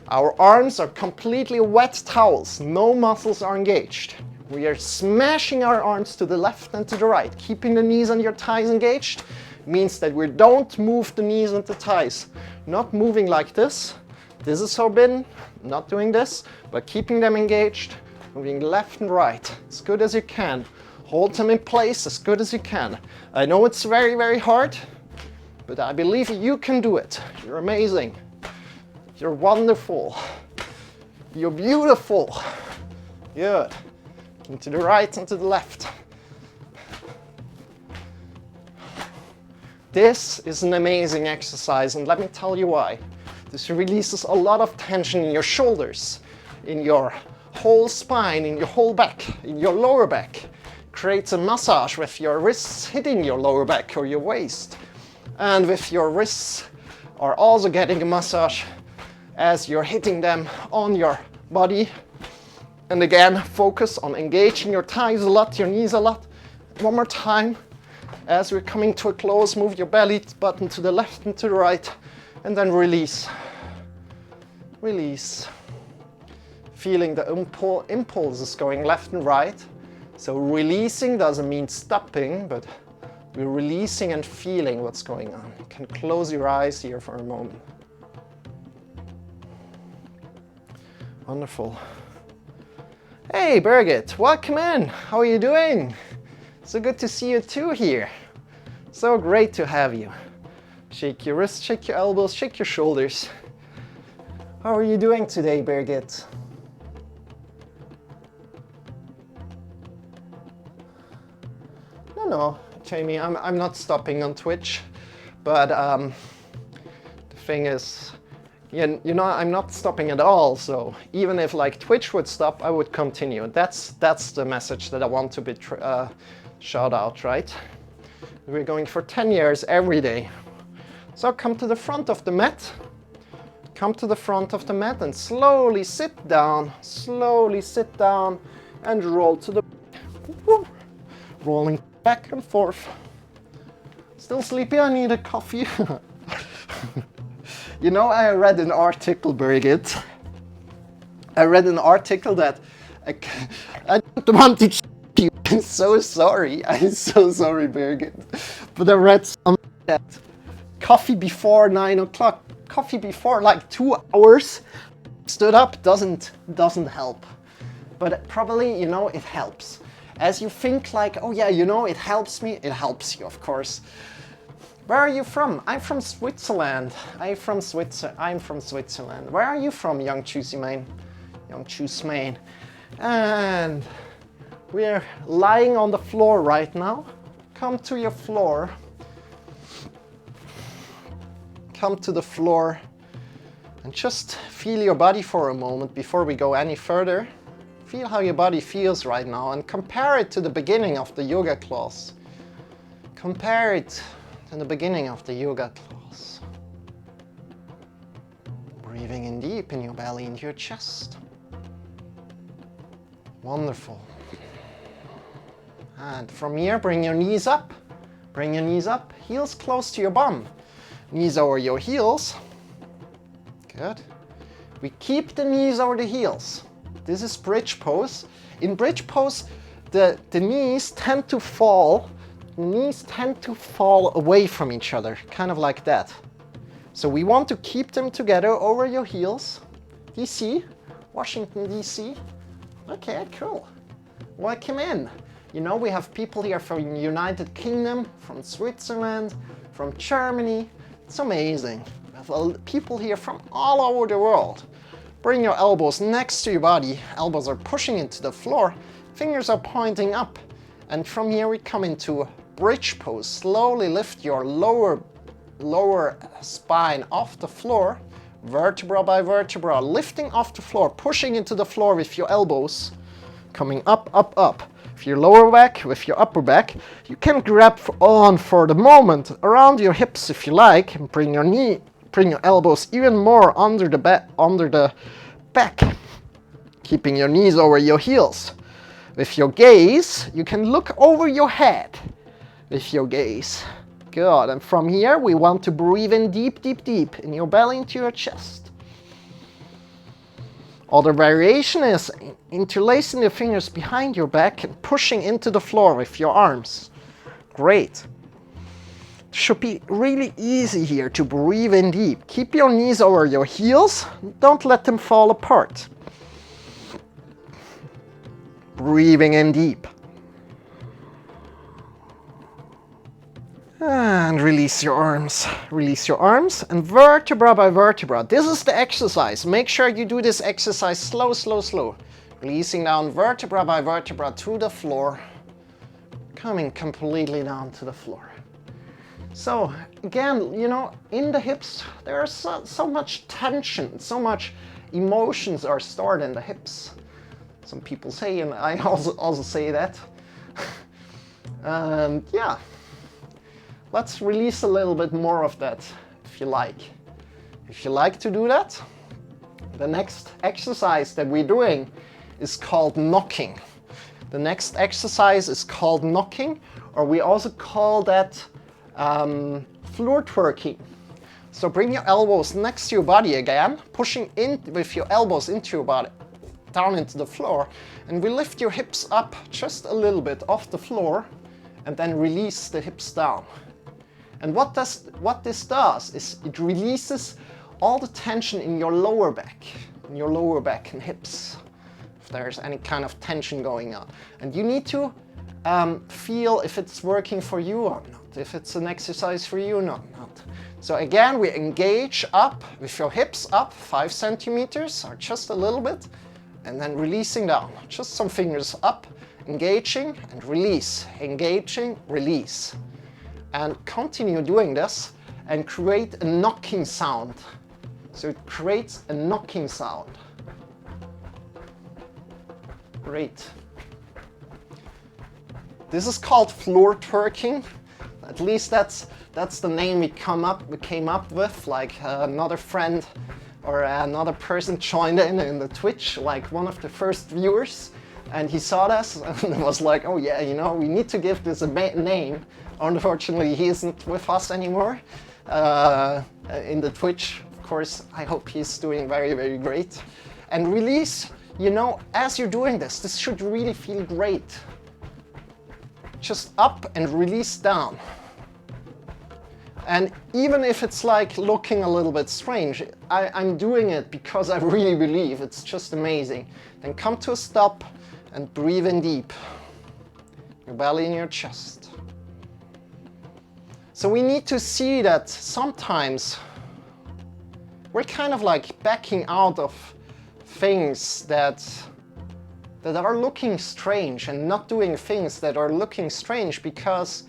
Speaker 1: Our arms are completely wet towels. No muscles are engaged. We are smashing our arms to the left and to the right. Keeping the knees and your thighs engaged means that we don't move the knees and the thighs. Not moving like this. This is forbidden. Not doing this, but keeping them engaged. Moving left and right as good as you can. Hold them in place as good as you can. I know it's very, very hard, but I believe you can do it. You're amazing. You're wonderful. You're beautiful. Good. And to the right and to the left. This is an amazing exercise, and let me tell you why. This releases a lot of tension in your shoulders, in your whole spine, in your whole back, in your lower back. Creates a massage with your wrists hitting your lower back or your waist. And with your wrists are also getting a massage as you're hitting them on your body. And again, focus on engaging your thighs a lot, your knees a lot. One more time. As we're coming to a close, move your belly button to the left and to the right. And then release. Release. Feeling the impulses going left and right. So releasing doesn't mean stopping, but we're releasing and feeling what's going on. You can close your eyes here for a moment. Wonderful. Hey Birgit, welcome in. How are you doing? So good to see you too here. So great to have you. Shake your wrists, shake your elbows, shake your shoulders. How are you doing today, Birgit? No, Jamie, I'm not stopping on Twitch, but the thing is, you know, I'm not stopping at all. So even if like Twitch would stop, I would continue. That's the message that I want to be shout out, right? We're going for 10 years every day. So come to the front of the mat. Come to the front of the mat and slowly sit down. Slowly sit down and roll to the rolling back and forth. Still sleepy? I need a coffee. You know, I read an article, Birgit. I read an article that I don't want to cheat you. I'm so sorry. I'm so sorry, Birgit. But I read something that coffee before 9 o'clock, coffee before like 2 hours, stood up doesn't help. But probably, you know, it helps. As you think like, oh yeah, you know, it helps me, it helps you, of course. Where are you from? I'm from Switzerland. I'm from Switzerland. Where are you from, young Juicy Man? Young Juice Man. And we're lying on the floor right now. Come to your floor. Come to the floor and just feel your body for a moment before we go any further. Feel how your body feels right now and compare it to the beginning of the yoga class. Compare it to the beginning of the yoga class. Breathing in deep in your belly, into your chest. Wonderful. And from here, bring your knees up. Bring your knees up, heels close to your bum. Knees over your heels. Good. We keep the knees over the heels. This is bridge pose. In bridge pose, the knees tend to fall. Knees tend to fall away from each other, kind of like that. So we want to keep them together over your heels. DC, Washington DC. Okay, cool. Welcome in. You know, we have people here from the United Kingdom, from Switzerland, from Germany. It's amazing. We have people here from all over the world. Bring your elbows next to your body. Elbows are pushing into the floor. Fingers are pointing up. And from here we come into bridge pose. Slowly lift your lower spine off the floor. Vertebra by vertebra. Lifting off the floor. Pushing into the floor with your elbows. Coming up, up, up. With your lower back, with your upper back. You can grab on for the moment around your hips if you like. And bring your elbows even more under the back, keeping your knees over your heels. With your gaze, you can look over your head with your gaze. Good, and from here we want to breathe in deep, deep, deep in your belly into your chest. Other variation is interlacing the fingers behind your back and pushing into the floor with your arms. Great. It should be really easy here to breathe in deep. Keep your knees over your heels. Don't let them fall apart. Breathing in deep. And release your arms. Release your arms and vertebra by vertebra. This is the exercise. Make sure you do this exercise slow, slow, slow. Releasing down vertebra by vertebra to the floor. Coming completely down to the floor. So again, you know, in the hips, there's so much tension, so much emotions are stored in the hips. Some people say, and I also say that. And yeah. Let's release a little bit more of that, if you like. If you like to do that, the next exercise that we're doing is called knocking. The next exercise is called knocking, or we also call that floor twerking. So bring your elbows next to your body again, pushing in with your elbows into your body, down into the floor, and we lift your hips up just a little bit off the floor, and then release the hips down. And what this does is it releases all the tension in your lower back and hips, if there's any kind of tension going on. And you need to feel if it's working for you or not, if it's an exercise for you or not. So again, we engage up with your hips up 5 centimeters or just a little bit, and then releasing down. Just some fingers up, engaging and release, engaging, release. And continue doing this and create a knocking sound. So it creates a knocking sound. Great. This is called floor twerking. At least that's the name we came up with. Like another friend or another person joined in the Twitch, like one of the first viewers, and he saw this and was like, oh yeah, you know, we need to give this a name. Unfortunately, he isn't with us anymore in the Twitch. Of course, I hope he's doing very, very great. And release, you know, as you're doing this should really feel great. Just up and release down. And even if it's like looking a little bit strange, I'm doing it because I really believe it's just amazing. Then come to a stop and breathe in deep. Your belly and your chest. So we need to see that sometimes we're kind of like backing out of things that are looking strange and not doing things that are looking strange because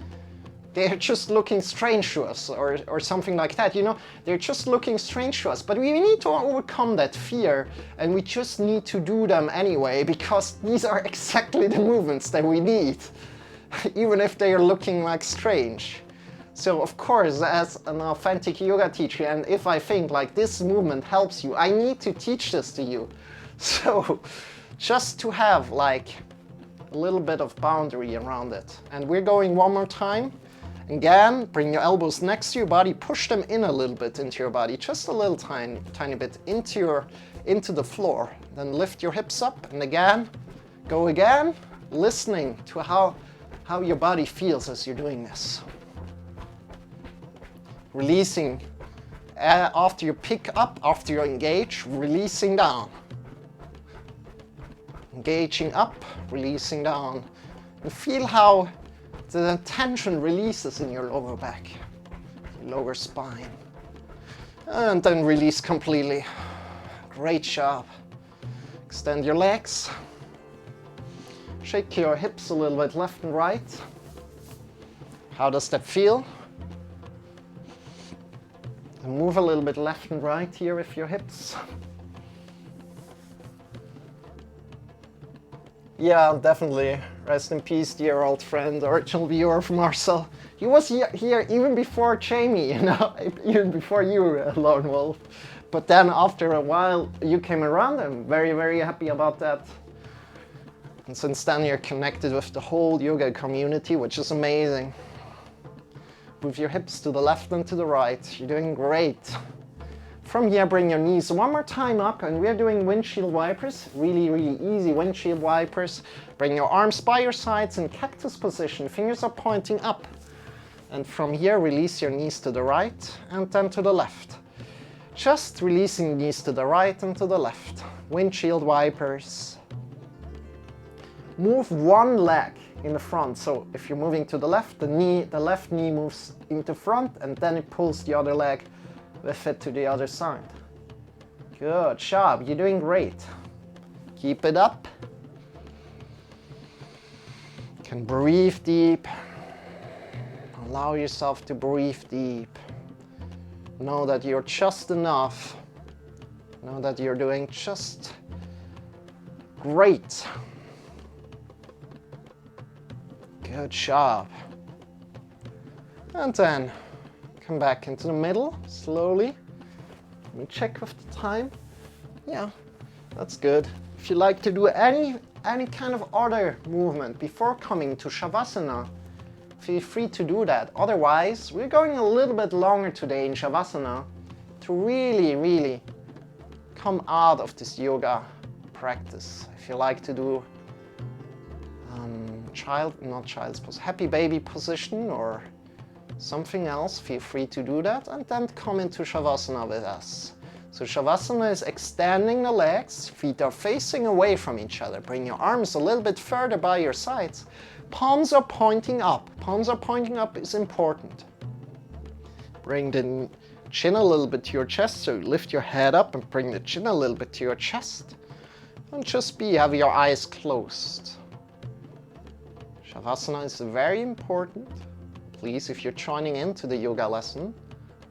Speaker 1: they're just looking strange to us or something like that, you know? They're just looking strange to us, but we need to overcome that fear and we just need to do them anyway because these are exactly the movements that we need, even if they are looking like strange. So of course, as an authentic yoga teacher, and if I think like this movement helps you, I need to teach this to you. So just to have like a little bit of boundary around it. And we're going one more time. Again, bring your elbows next to your body, push them in a little bit into your body, just a little tiny bit into the floor. Then lift your hips up and again, go again, listening to how your body feels as you're doing this. Releasing after you pick up, after you engage, releasing down. Engaging up, releasing down. And feel how the tension releases in your lower back, your lower spine. And then release completely. Great job. Extend your legs. Shake your hips a little bit left and right. How does that feel? And move a little bit left and right here with your hips. Yeah, definitely. Rest in peace, dear old friend, original viewer of Marcel. He was here even before Jamie, you know, even before you, Lone Wolf. But then after a while, you came around. I'm very, very happy about that. And since then, you're connected with the whole yoga community, which is amazing. Move your hips to the left and to the right. You're doing great. From here, bring your knees one more time up, and we're doing windshield wipers. Really, really easy windshield wipers. Bring your arms by your sides in cactus position. Fingers are pointing up. And from here, release your knees to the right and then to the left. Just releasing knees to the right and to the left. Windshield wipers. Move one leg in the front. So if you're moving to the left knee moves into front, and then it pulls the other leg with it to the other side. Good job, you're doing great. Keep it up. You can breathe deep. Allow yourself to breathe deep. Know that you're just enough. Know that you're doing just great. Good job. And then come back into the middle, slowly. Let me check with the time. Yeah, that's good. If you like to do any kind of other movement before coming to Shavasana, feel free to do that. Otherwise, we're going a little bit longer today in Shavasana to really, really come out of this yoga practice. If you like to do happy baby position or something else, feel free to do that, and then come into Shavasana with us. So Shavasana is extending the legs, feet are facing away from each other. Bring your arms a little bit further by your sides. Palms are pointing up. Palms are pointing up is important. Bring the chin a little bit to your chest, so lift your head up and bring the chin a little bit to your chest. And just have your eyes closed. Shavasana is very important. Please, if you're joining into the yoga lesson,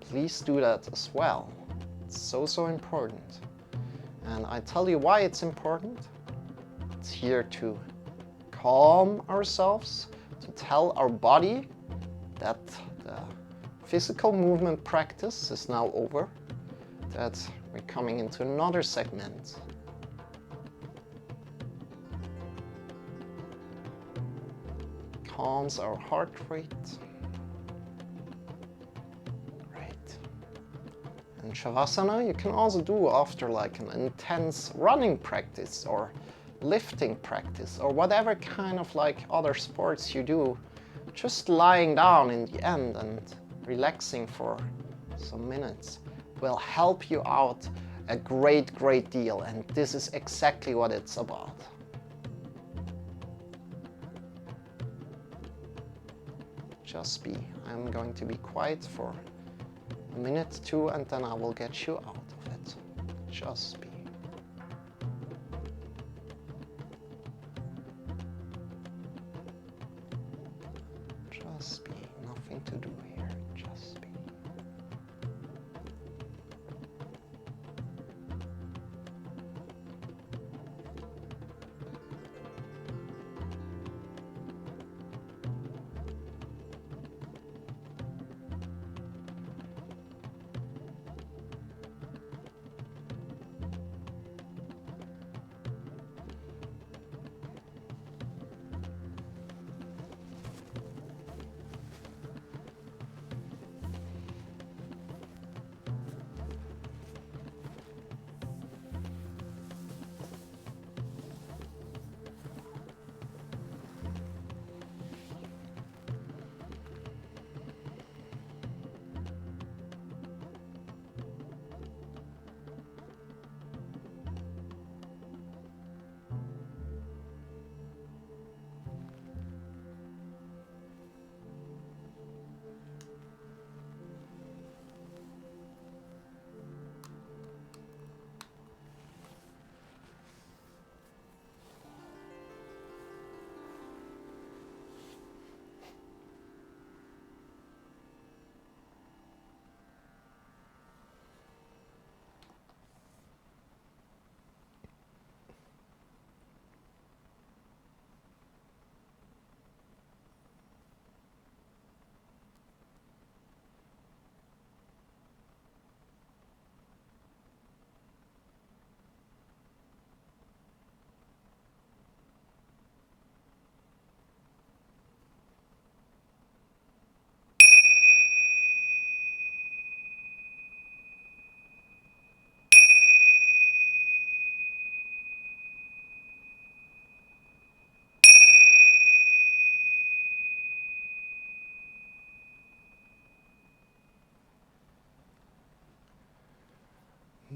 Speaker 1: please do that as well. It's so, so important. And I tell you why it's important. It's here to calm ourselves, to tell our body that the physical movement practice is now over, that we're coming into another segment. Calms our heart rate. And Shavasana you can also do after like an intense running practice or lifting practice or whatever kind of like other sports you do. Just lying down in the end and relaxing for some minutes will help you out a great deal, and this is exactly what it's about. Just be. I'm going to be quiet for a minute, two, and then I will get you out of it. Just be. Just be. Nothing to do here. Just be.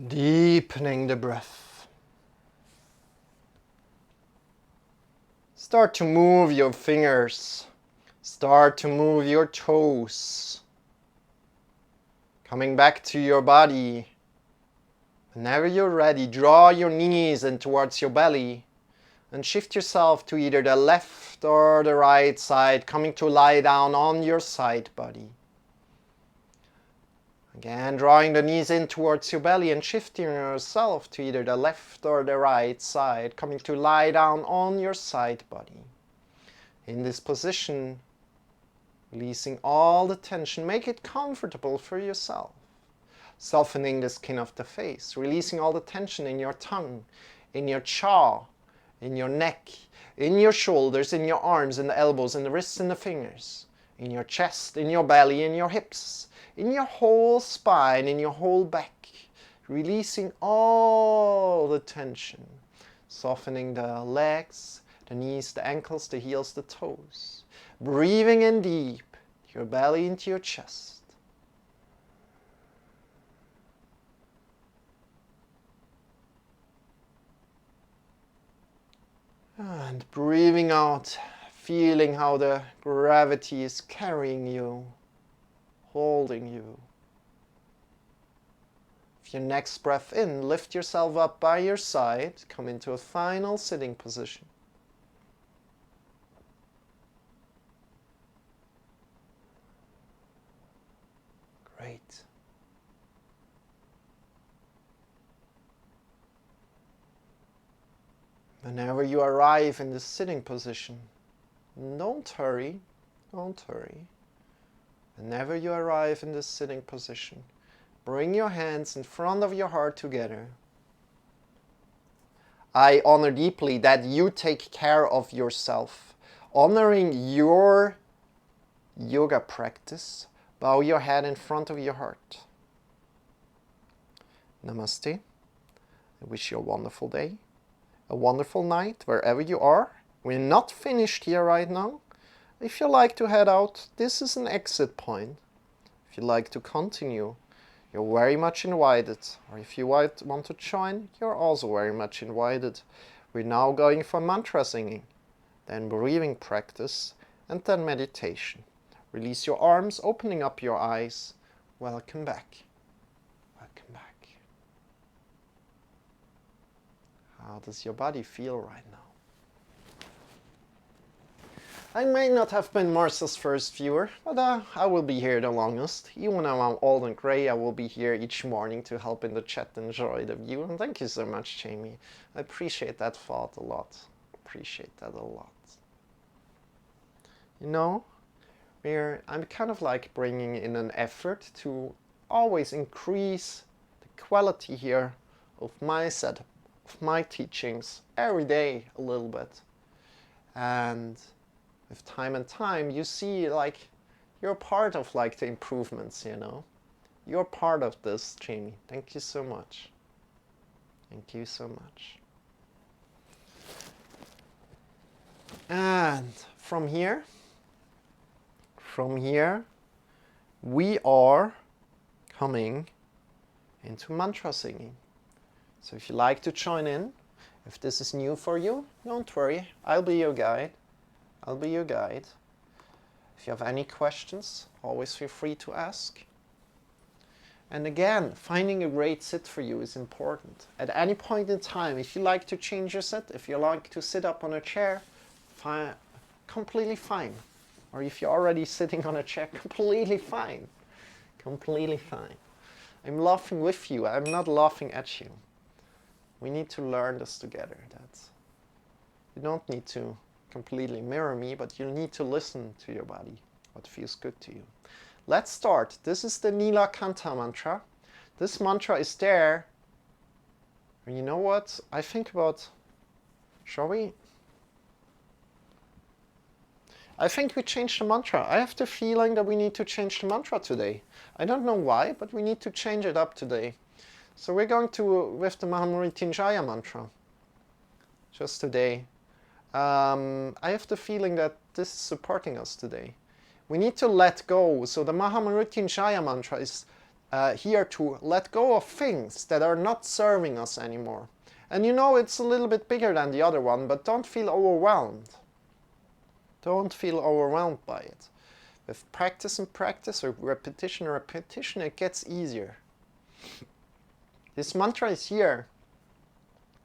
Speaker 1: Deepening the breath. Start to move your fingers. Start to move your toes. Coming back to your body. Whenever you're ready, draw your knees in towards your belly and shift yourself to either the left or the right side, coming to lie down on your side body. Again, drawing the knees in towards your belly and shifting yourself to either the left or the right side, coming to lie down on your side body. In this position, releasing all the tension, make it comfortable for yourself. Softening the skin of the face, releasing all the tension in your tongue, in your jaw, in your neck, in your shoulders, in your arms, in the elbows, in the wrists, in the fingers, in your chest, in your belly, in your hips, in your whole spine, in your whole back, releasing all the tension, softening the legs, the knees, the ankles, the heels, the toes, breathing in deep, your belly into your chest. And breathing out, feeling how the gravity is carrying you, holding you. With your next breath in, lift yourself up by your side, come into a final sitting position. Great. Whenever you arrive in the sitting position, don't hurry, don't hurry. Whenever you arrive in this sitting position, bring your hands in front of your heart together. I honor deeply that you take care of yourself. Honoring your yoga practice, bow your head in front of your heart. Namaste. I wish you a wonderful day, a wonderful night wherever you are. We're not finished here right now. If you like to head out, this is an exit point. If you like to continue, you're very much invited. Or if you want to join, you're also very much invited. We're now going for mantra singing, then breathing practice, and then meditation. Release your arms, opening up your eyes. Welcome back. Welcome back. How does your body feel right now? I may not have been Marcel's first viewer, but I will be here the longest. Even though I'm old and grey, I will be here each morning to help in the chat enjoy the view. And thank you so much, Jamie. I appreciate that thought a lot. Appreciate that a lot. You know, I'm kind of like bringing in an effort to always increase the quality here of my setup, of my teachings, every day a little bit. And with time and time, you see like you're part of like the improvements, you know. You're part of this, Jamie. Thank you so much. Thank you so much. And from here, we are coming into mantra singing. So if you like to join in, if this is new for you, don't worry, I'll be your guide. I'll be your guide. If you have any questions, always feel free to ask. And again, finding a great sit for you is important. At any point in time, if you like to change your sit, if you like to sit up on a chair, fine, completely fine. Or if you're already sitting on a chair, completely fine. Completely fine. I'm laughing with you, I'm not laughing at you. We need to learn this together. That you don't need to completely mirror me, but you need to listen to your body, what feels good to you. Let's start. This is the Nila Kanta mantra. This mantra is there. And you know what? I think about, shall we? I think we changed the mantra. I have the feeling that we need to change the mantra today. I don't know why, but we need to change it up today. So we're going to with the Mahamrityunjaya mantra. Just today. I have the feeling that this is supporting us today. We need to let go. So the Mahamrityunjaya mantra is here to let go of things that are not serving us anymore. And you know it's a little bit bigger than the other one, but don't feel overwhelmed. Don't feel overwhelmed by it. With practice and practice, or repetition and repetition, it gets easier. This mantra is here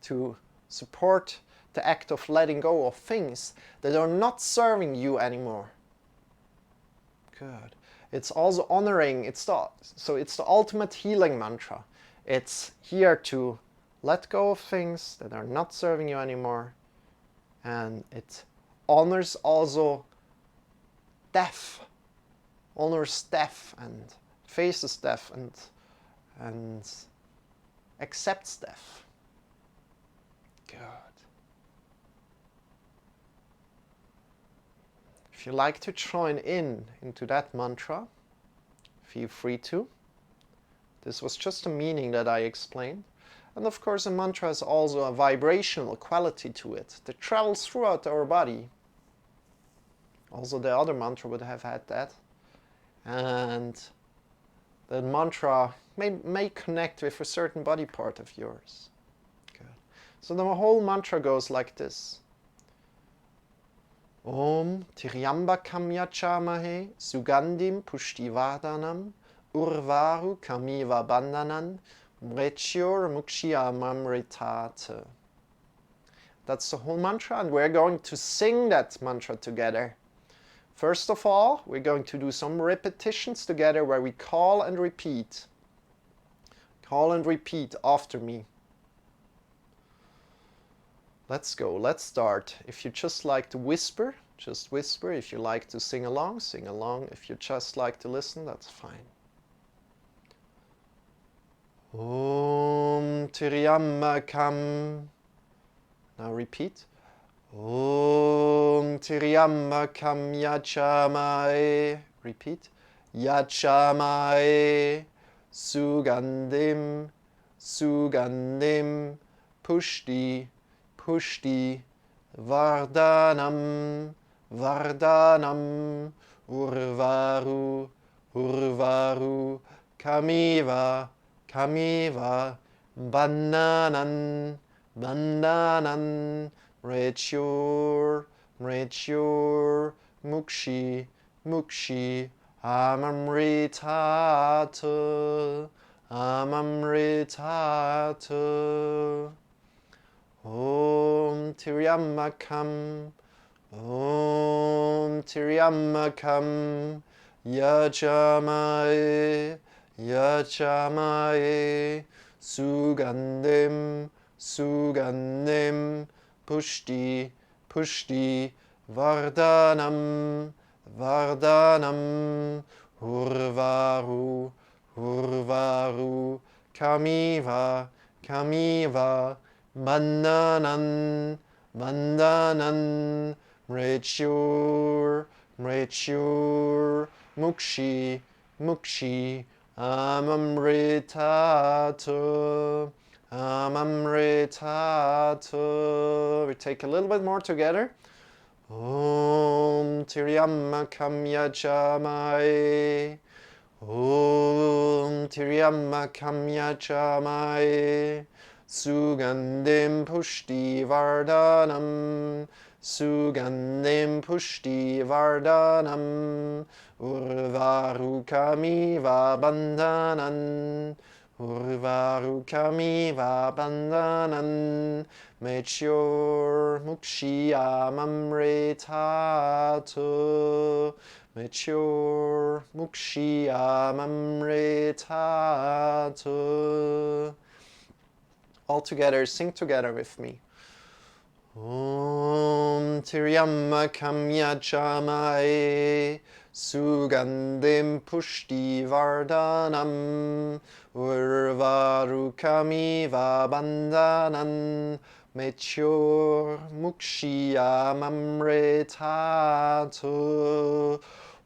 Speaker 1: to support the act of letting go of things that are not serving you anymore. Good. It's also honoring, so it's the ultimate healing mantra. It's here to let go of things that are not serving you anymore, and it honors also death, honors death and faces death and accepts death. Good. If you like to join into that mantra, feel free to. This was just a meaning that I explained. And of course a mantra has also a vibrational quality to it that travels throughout our body. Also the other mantra would have had that. And the mantra may connect with a certain body part of yours. Good. So the whole mantra goes like this. Om Tiryambakam Yachamahe Sugandim Pushtivadanam Urvaru Kamiva Bandanan Mrechior Mukshiamamritate. That's the whole mantra, and we're going to sing that mantra together. First of all, we're going to do some repetitions together where we call and repeat. Call and repeat after me. Let's go, let's start. If you just like to whisper, just whisper. If you like to sing along, sing along. If you just like to listen, that's fine. Om Tiryambakam. Now repeat. Om Tiryambakam Yachamae. Repeat. Yachamae. Sugandim. Sugandim. Pushti. Pushti. Vardhanam. Vardhanam. Urvaru. Urvaru. Kamiva. Kamiva. Bandanan. Bandanan. Mrechior. Mrechior. Mukshi. Mukshi. Amamritate. Amamritate. Om Tiryambakam. Om Tiryambakam. Yachamae. Yachamae. Sugandim. Sugandim. Pushti. Pushti. Vardhanam. Vardhanam. Urvaru. Urvaru. Kamiva. Kamiva. Bandanan. Bandanan. Mrechior. Mrechior. Mukshi. Mukshi. Amamritate. Amamritate. We take a little bit more together. Om Tiryambakam Yachamae. Om Tiryambakam Yachamae. Sugandim Pushti Vardhanam. Sugandim Pushti Vardhanam. Urvaru Kamiva Bandanan. Urvaru Kamiva Bandanan. Mrechior Mukshiamamritate. Mrechior Mukshiamamritate. All together, sing together with me. Om Tiryambakam Yachamae. Sugandim Pushti Vardhanam. Urvaru Kamiva Bandanan. Mrechior Mukshiamamritate.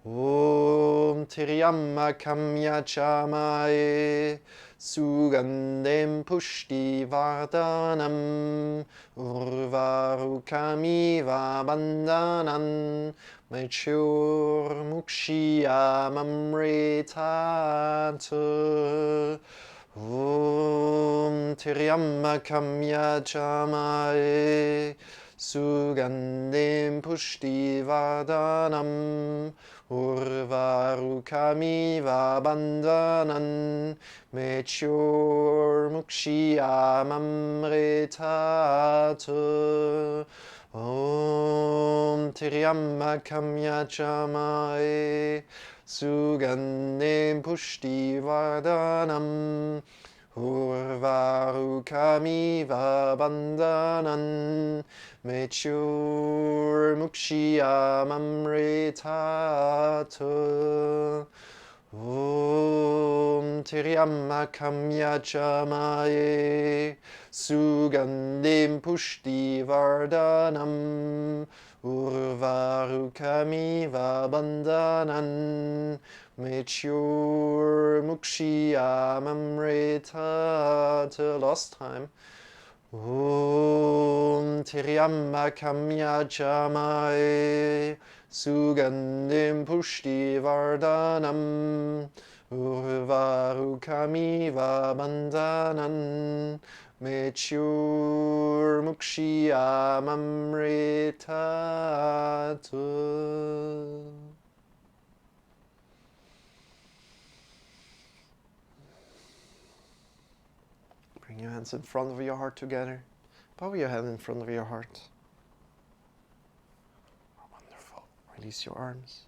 Speaker 1: Om Tiryambakam Yachamae. Sugandhem Pushti Vardhanam Urvarukamiva Bandhanan Mechur Mukshiyam Amritat Om Triambakam Yajamaye Sugandhem Pushti Vardhanam Urvarukamiva Bandhanan Mechur Mukshiyam Amritat Om Triambakam Yajamaye Sugandhem Pushti Vardhanam Urvarukamiva Bandhanan Mechur Mukshiyam Amritat Om Triambakam Yajamaye Sugandhem Pushti Vardhanam Urvarukamiva Bandhanan Mechur Mukshiyam Amritat. Last time. Om Triambakam Yajamaye Sugandhem Pushti Vardhanam Urvarukamiva Bandhanan Mechur Mukshiyam Amritat. Bring your hands in front of your heart together. Bow your head in front of your heart. Wonderful. Release your arms.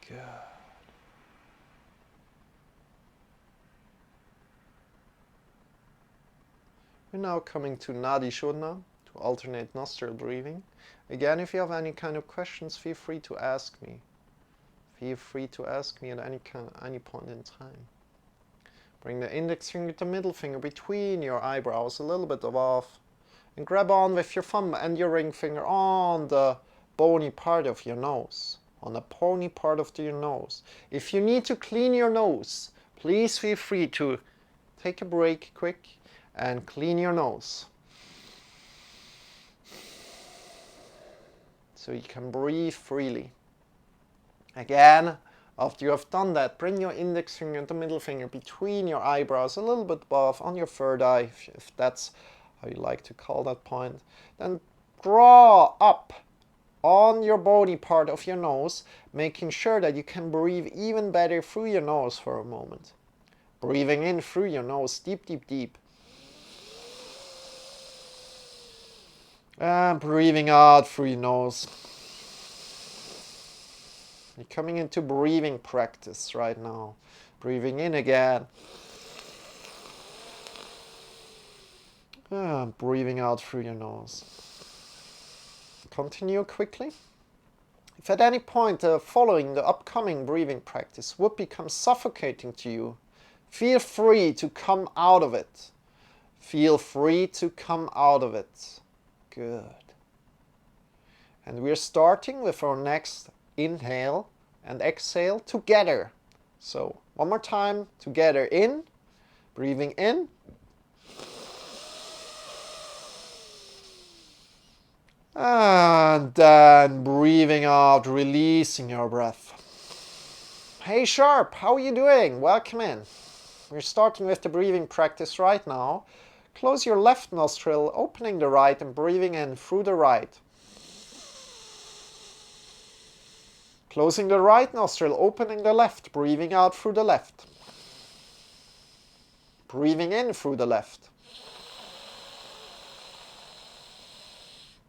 Speaker 1: Good. We're now coming to Nadi Shodhana, to alternate nostril breathing. Again, if you have any kind of questions, feel free to ask me. Feel free to ask me at any point in time. Bring the index finger to middle finger between your eyebrows, a little bit above, and grab on with your thumb and your ring finger on the bony part of your nose, on the bony part of your nose. If you need to clean your nose, please feel free to take a break quick and clean your nose, so you can breathe freely. Again, after you have done that, bring your index finger and the middle finger between your eyebrows, a little bit above, on your third eye, if that's how you like to call that point. Then draw up on your bony part of your nose, making sure that you can breathe even better through your nose for a moment. Breathing in through your nose, deep, deep, deep. And breathing out through your nose. You're coming into breathing practice right now. Breathing in again. And breathing out through your nose. Continue quickly. If at any point following the upcoming breathing practice would become suffocating to you, feel free to come out of it. Feel free to come out of it. Good. And we're starting with our next inhale and exhale together. So one more time, together in, breathing in. And then breathing out, releasing your breath. Hey Sharp, how are you doing? Welcome in. We're starting with the breathing practice right now. Close your left nostril, opening the right and breathing in through the right. Closing the right nostril, opening the left, breathing out through the left. Breathing in through the left.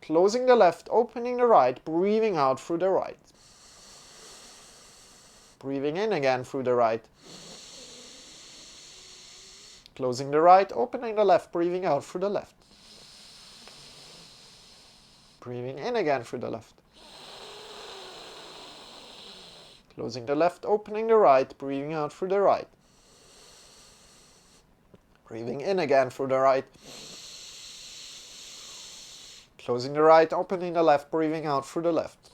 Speaker 1: Closing the left, opening the right, breathing out through the right. Breathing in again through the right. Closing the right, opening the left, breathing out through the left. Breathing in again through the left. Closing the left, opening the right, breathing out through the right. Breathing in again through the right. Closing the right, opening the left, breathing out through the left.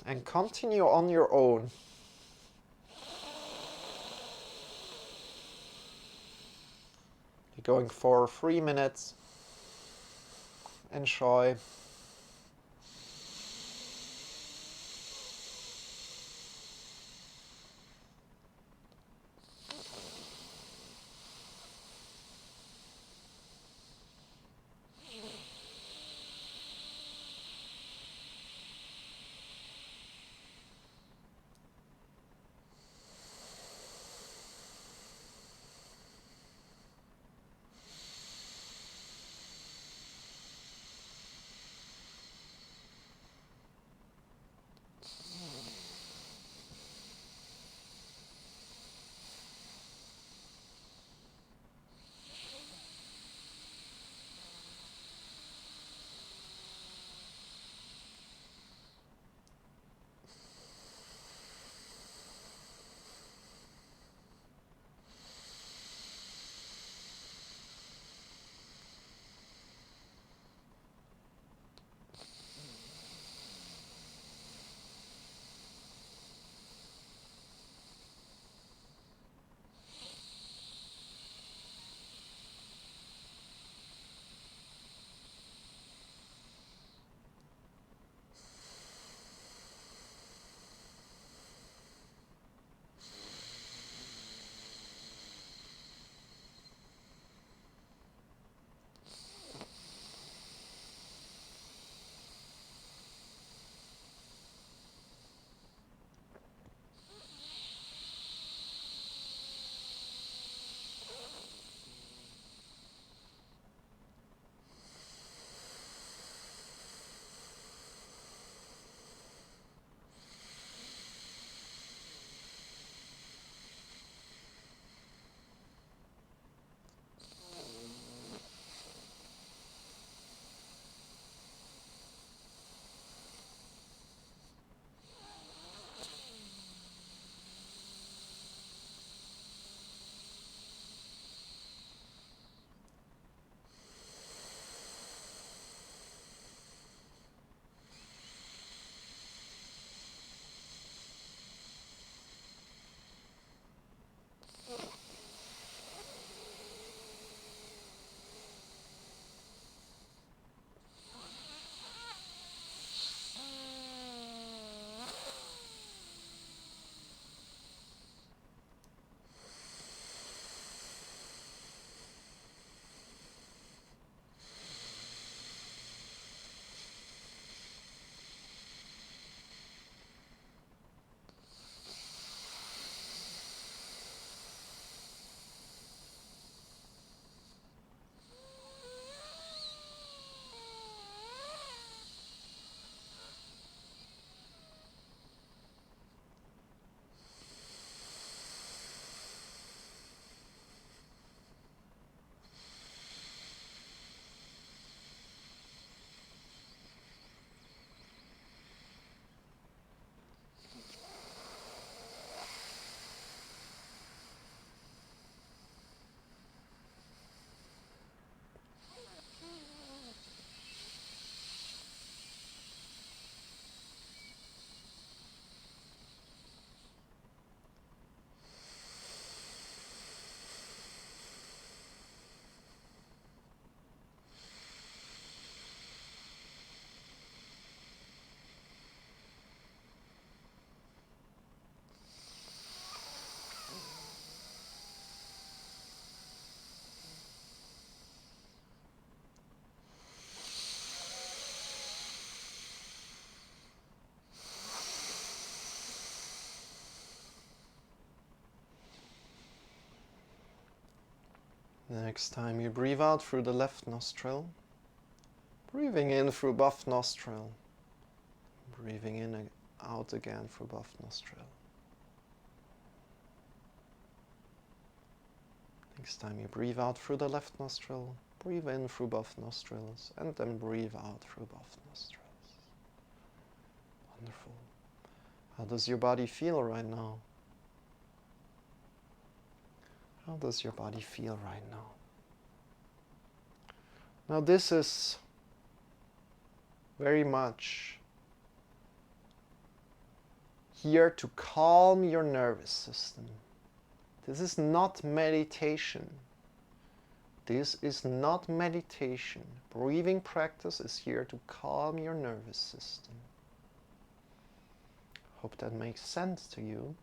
Speaker 1: And continue on your own. You're going for 3 minutes. Enjoy. Next time you breathe out through the left nostril, breathing in through both nostril, breathing in and out again through both nostril. Next time you breathe out through the left nostril, breathe in through both nostrils, and then breathe out through both nostrils. Wonderful. How does your body feel right now? How does your body feel right now? Now this is very much here to calm your nervous system. This is not meditation. This is not meditation. Breathing practice is here to calm your nervous system. Hope that makes sense to you.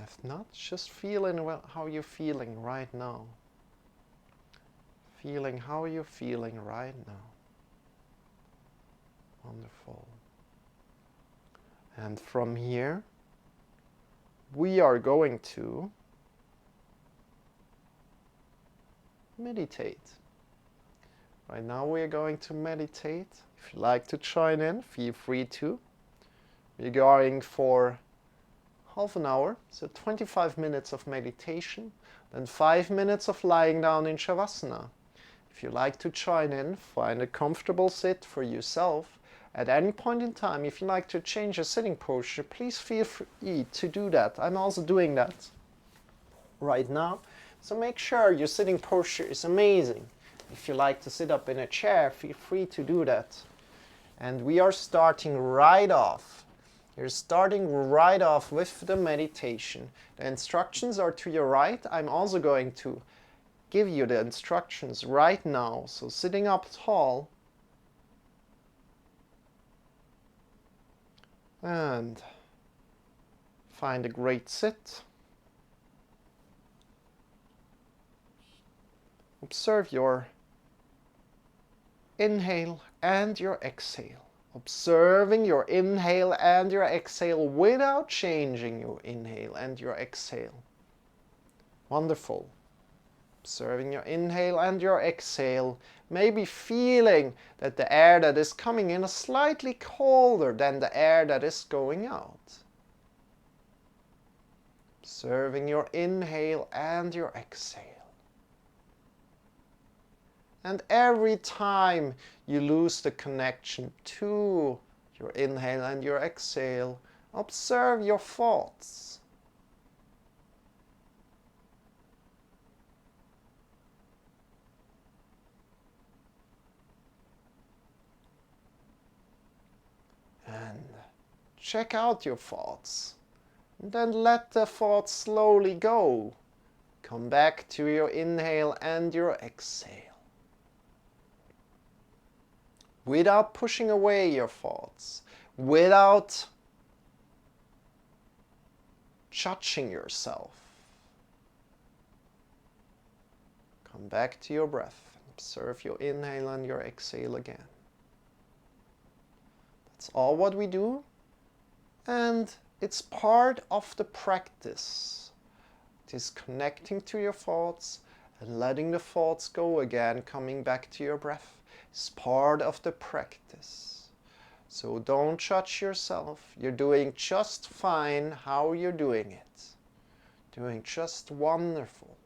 Speaker 1: If not, just feeling how you're feeling right now. Feeling how you're feeling right now. Wonderful. And from here, we are going to meditate. Right now we are going to meditate. If you like to join in, feel free to. We're going for half an hour, so 25 minutes of meditation, then 5 minutes of lying down in Shavasana. If you like to join in, find a comfortable sit for yourself. At any point in time, if you like to change your sitting posture, please feel free to do that. I'm also doing that right now. So make sure your sitting posture is amazing. If you like to sit up in a chair, feel free to do that. And we are starting right off. You're starting right off with the meditation. The instructions are to your right. I'm also going to give you the instructions right now. So sitting up tall. And find a great sit. Observe your inhale and your exhale. Observing your inhale and your exhale without changing your inhale and your exhale. Wonderful. Observing your inhale and your exhale. Maybe feeling that the air that is coming in is slightly colder than the air that is going out. Observing your inhale and your exhale. And every time you lose the connection to your inhale and your exhale, observe your thoughts. And check out your thoughts. And then let the thoughts slowly go. Come back to your inhale and your exhale. Without pushing away your thoughts, without judging yourself. Come back to your breath. Observe your inhale and your exhale again. That's all what we do, and it's part of the practice. It is connecting to your thoughts and letting the thoughts go again, coming back to your breath. It's part of the practice. So don't judge yourself. You're doing just fine how you're doing it. Doing just wonderful.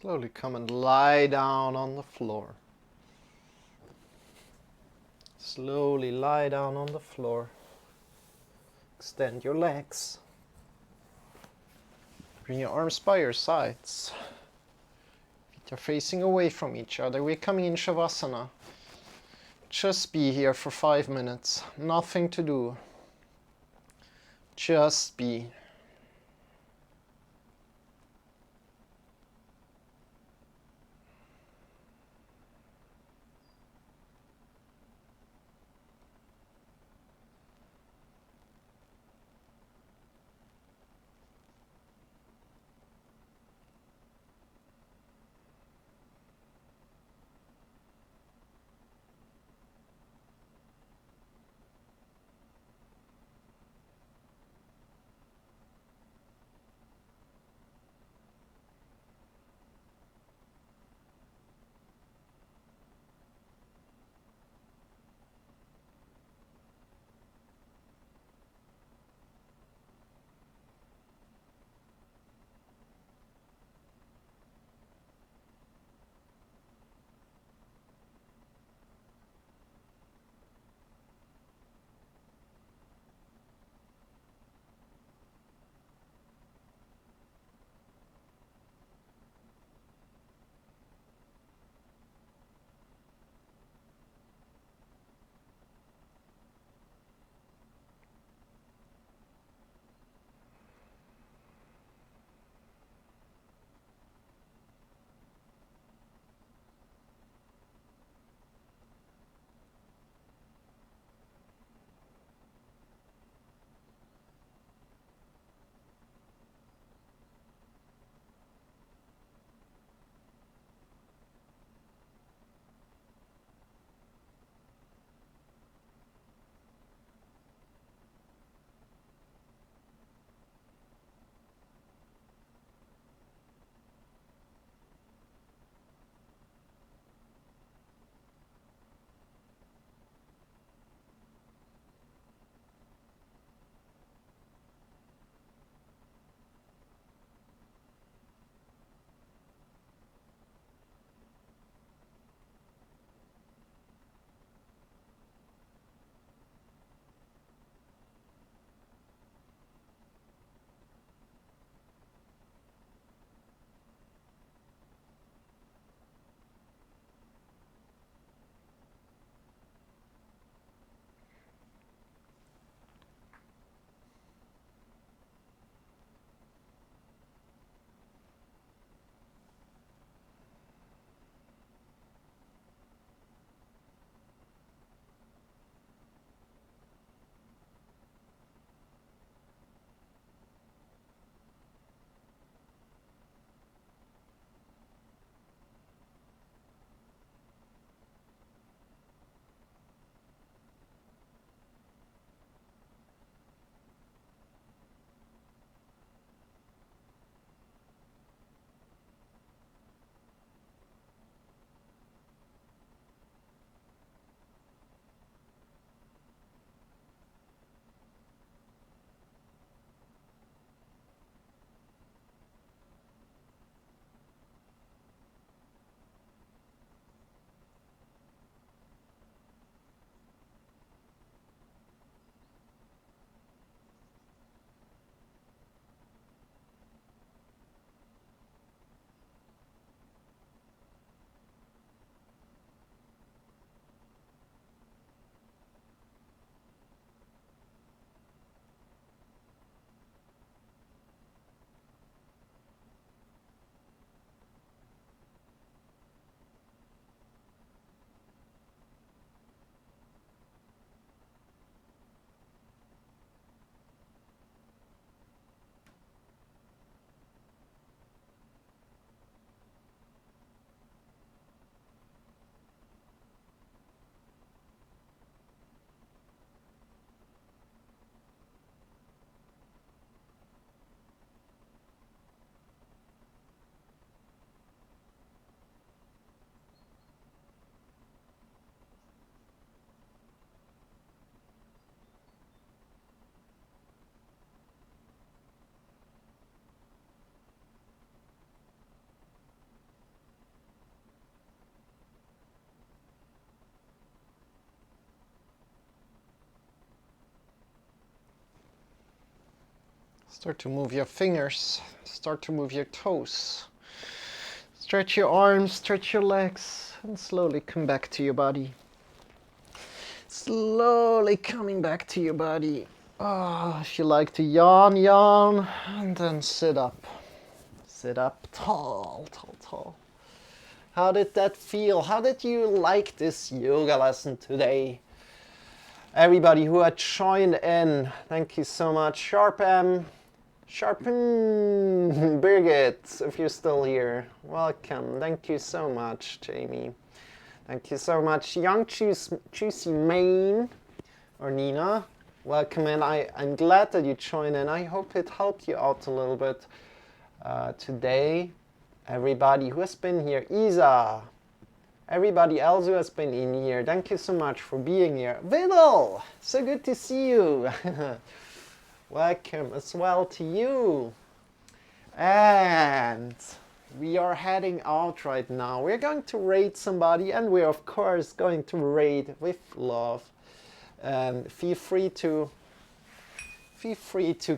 Speaker 1: Slowly come and lie down on the floor. Slowly lie down on the floor. Extend your legs. Bring your arms by your sides. Feet are facing away from each other. We're coming in Shavasana. Just be here for 5 minutes. Nothing to do. Just be. Start to move your fingers. Start to move your toes. Stretch your arms, stretch your legs, and slowly come back to your body. Slowly coming back to your body. Oh, if you like to yawn, yawn, and then sit up. Sit up tall, tall, tall. How did that feel? How did you like this yoga lesson today? Everybody who had joined in, thank you so much. Sharpen, Birgit, if you're still here, welcome. Thank you so much, Jamie. Thank you so much. Young Juicy Main, or Nina, welcome in. I'm glad that you joined in. I hope it helped you out a little bit today. Everybody who has been here, Isa, everybody else who has been in here, thank you so much for being here. Vidal, so good to see you. Welcome as well to you. And we are heading out right now. We're going to raid somebody, and we're of course going to raid with love. And feel free to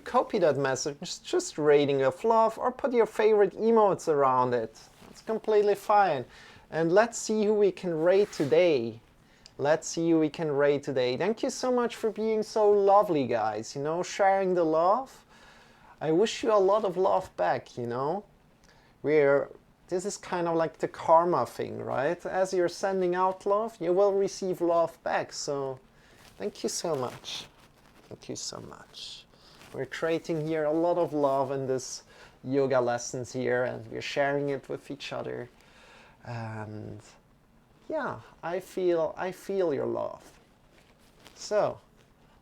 Speaker 1: copy that message, just raiding with love, or put your favorite emotes around it. It's completely fine. And let's see who we can raid today. Let's see who we can raid today. Thank you so much for being so lovely, guys. You know, sharing the love. I wish you a lot of love back, you know. This is kind of like the karma thing, right? As you're sending out love, you will receive love back. So thank you so much. Thank you so much. We're trading here a lot of love in this yoga lessons here, and we're sharing it with each other. And yeah, I feel your love. So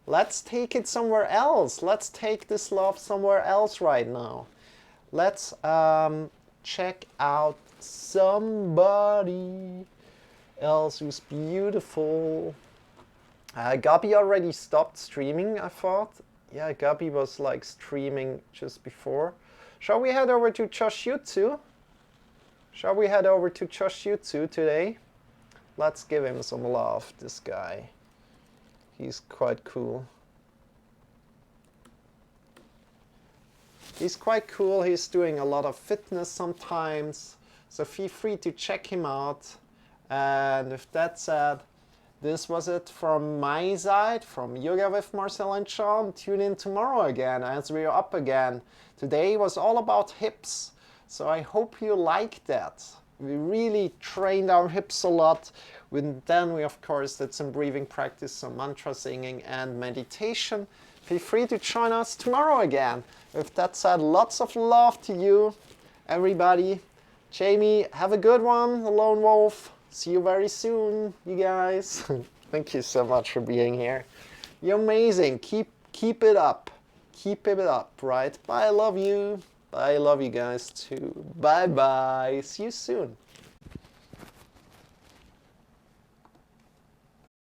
Speaker 1: let's take it somewhere else. Let's take this love somewhere else right now. Let's check out somebody else who's beautiful. Gabi already stopped streaming, I thought. Yeah, Gabi was like streaming just before. Shall we head over to Choshutsu? Shall we head over to Choshutsu today? Let's give him some love, this guy. He's quite cool. He's quite cool. He's doing a lot of fitness sometimes. So feel free to check him out. And with that said, this was it from my side, from Yoga with Marcel and Sean. Tune in tomorrow again as we're up again. Today was all about hips. So I hope you liked that. We really trained our hips a lot. Then we, of course, did some breathing practice, some mantra singing and meditation. Feel free to join us tomorrow again. With that said, lots of love to you, everybody. Jamie, have a good one, the Lone Wolf. See you very soon, you guys. Thank you so much for being here. You're amazing. Keep it up. Keep it up, right? Bye, I love you. I love you guys too. Bye-bye. See you soon.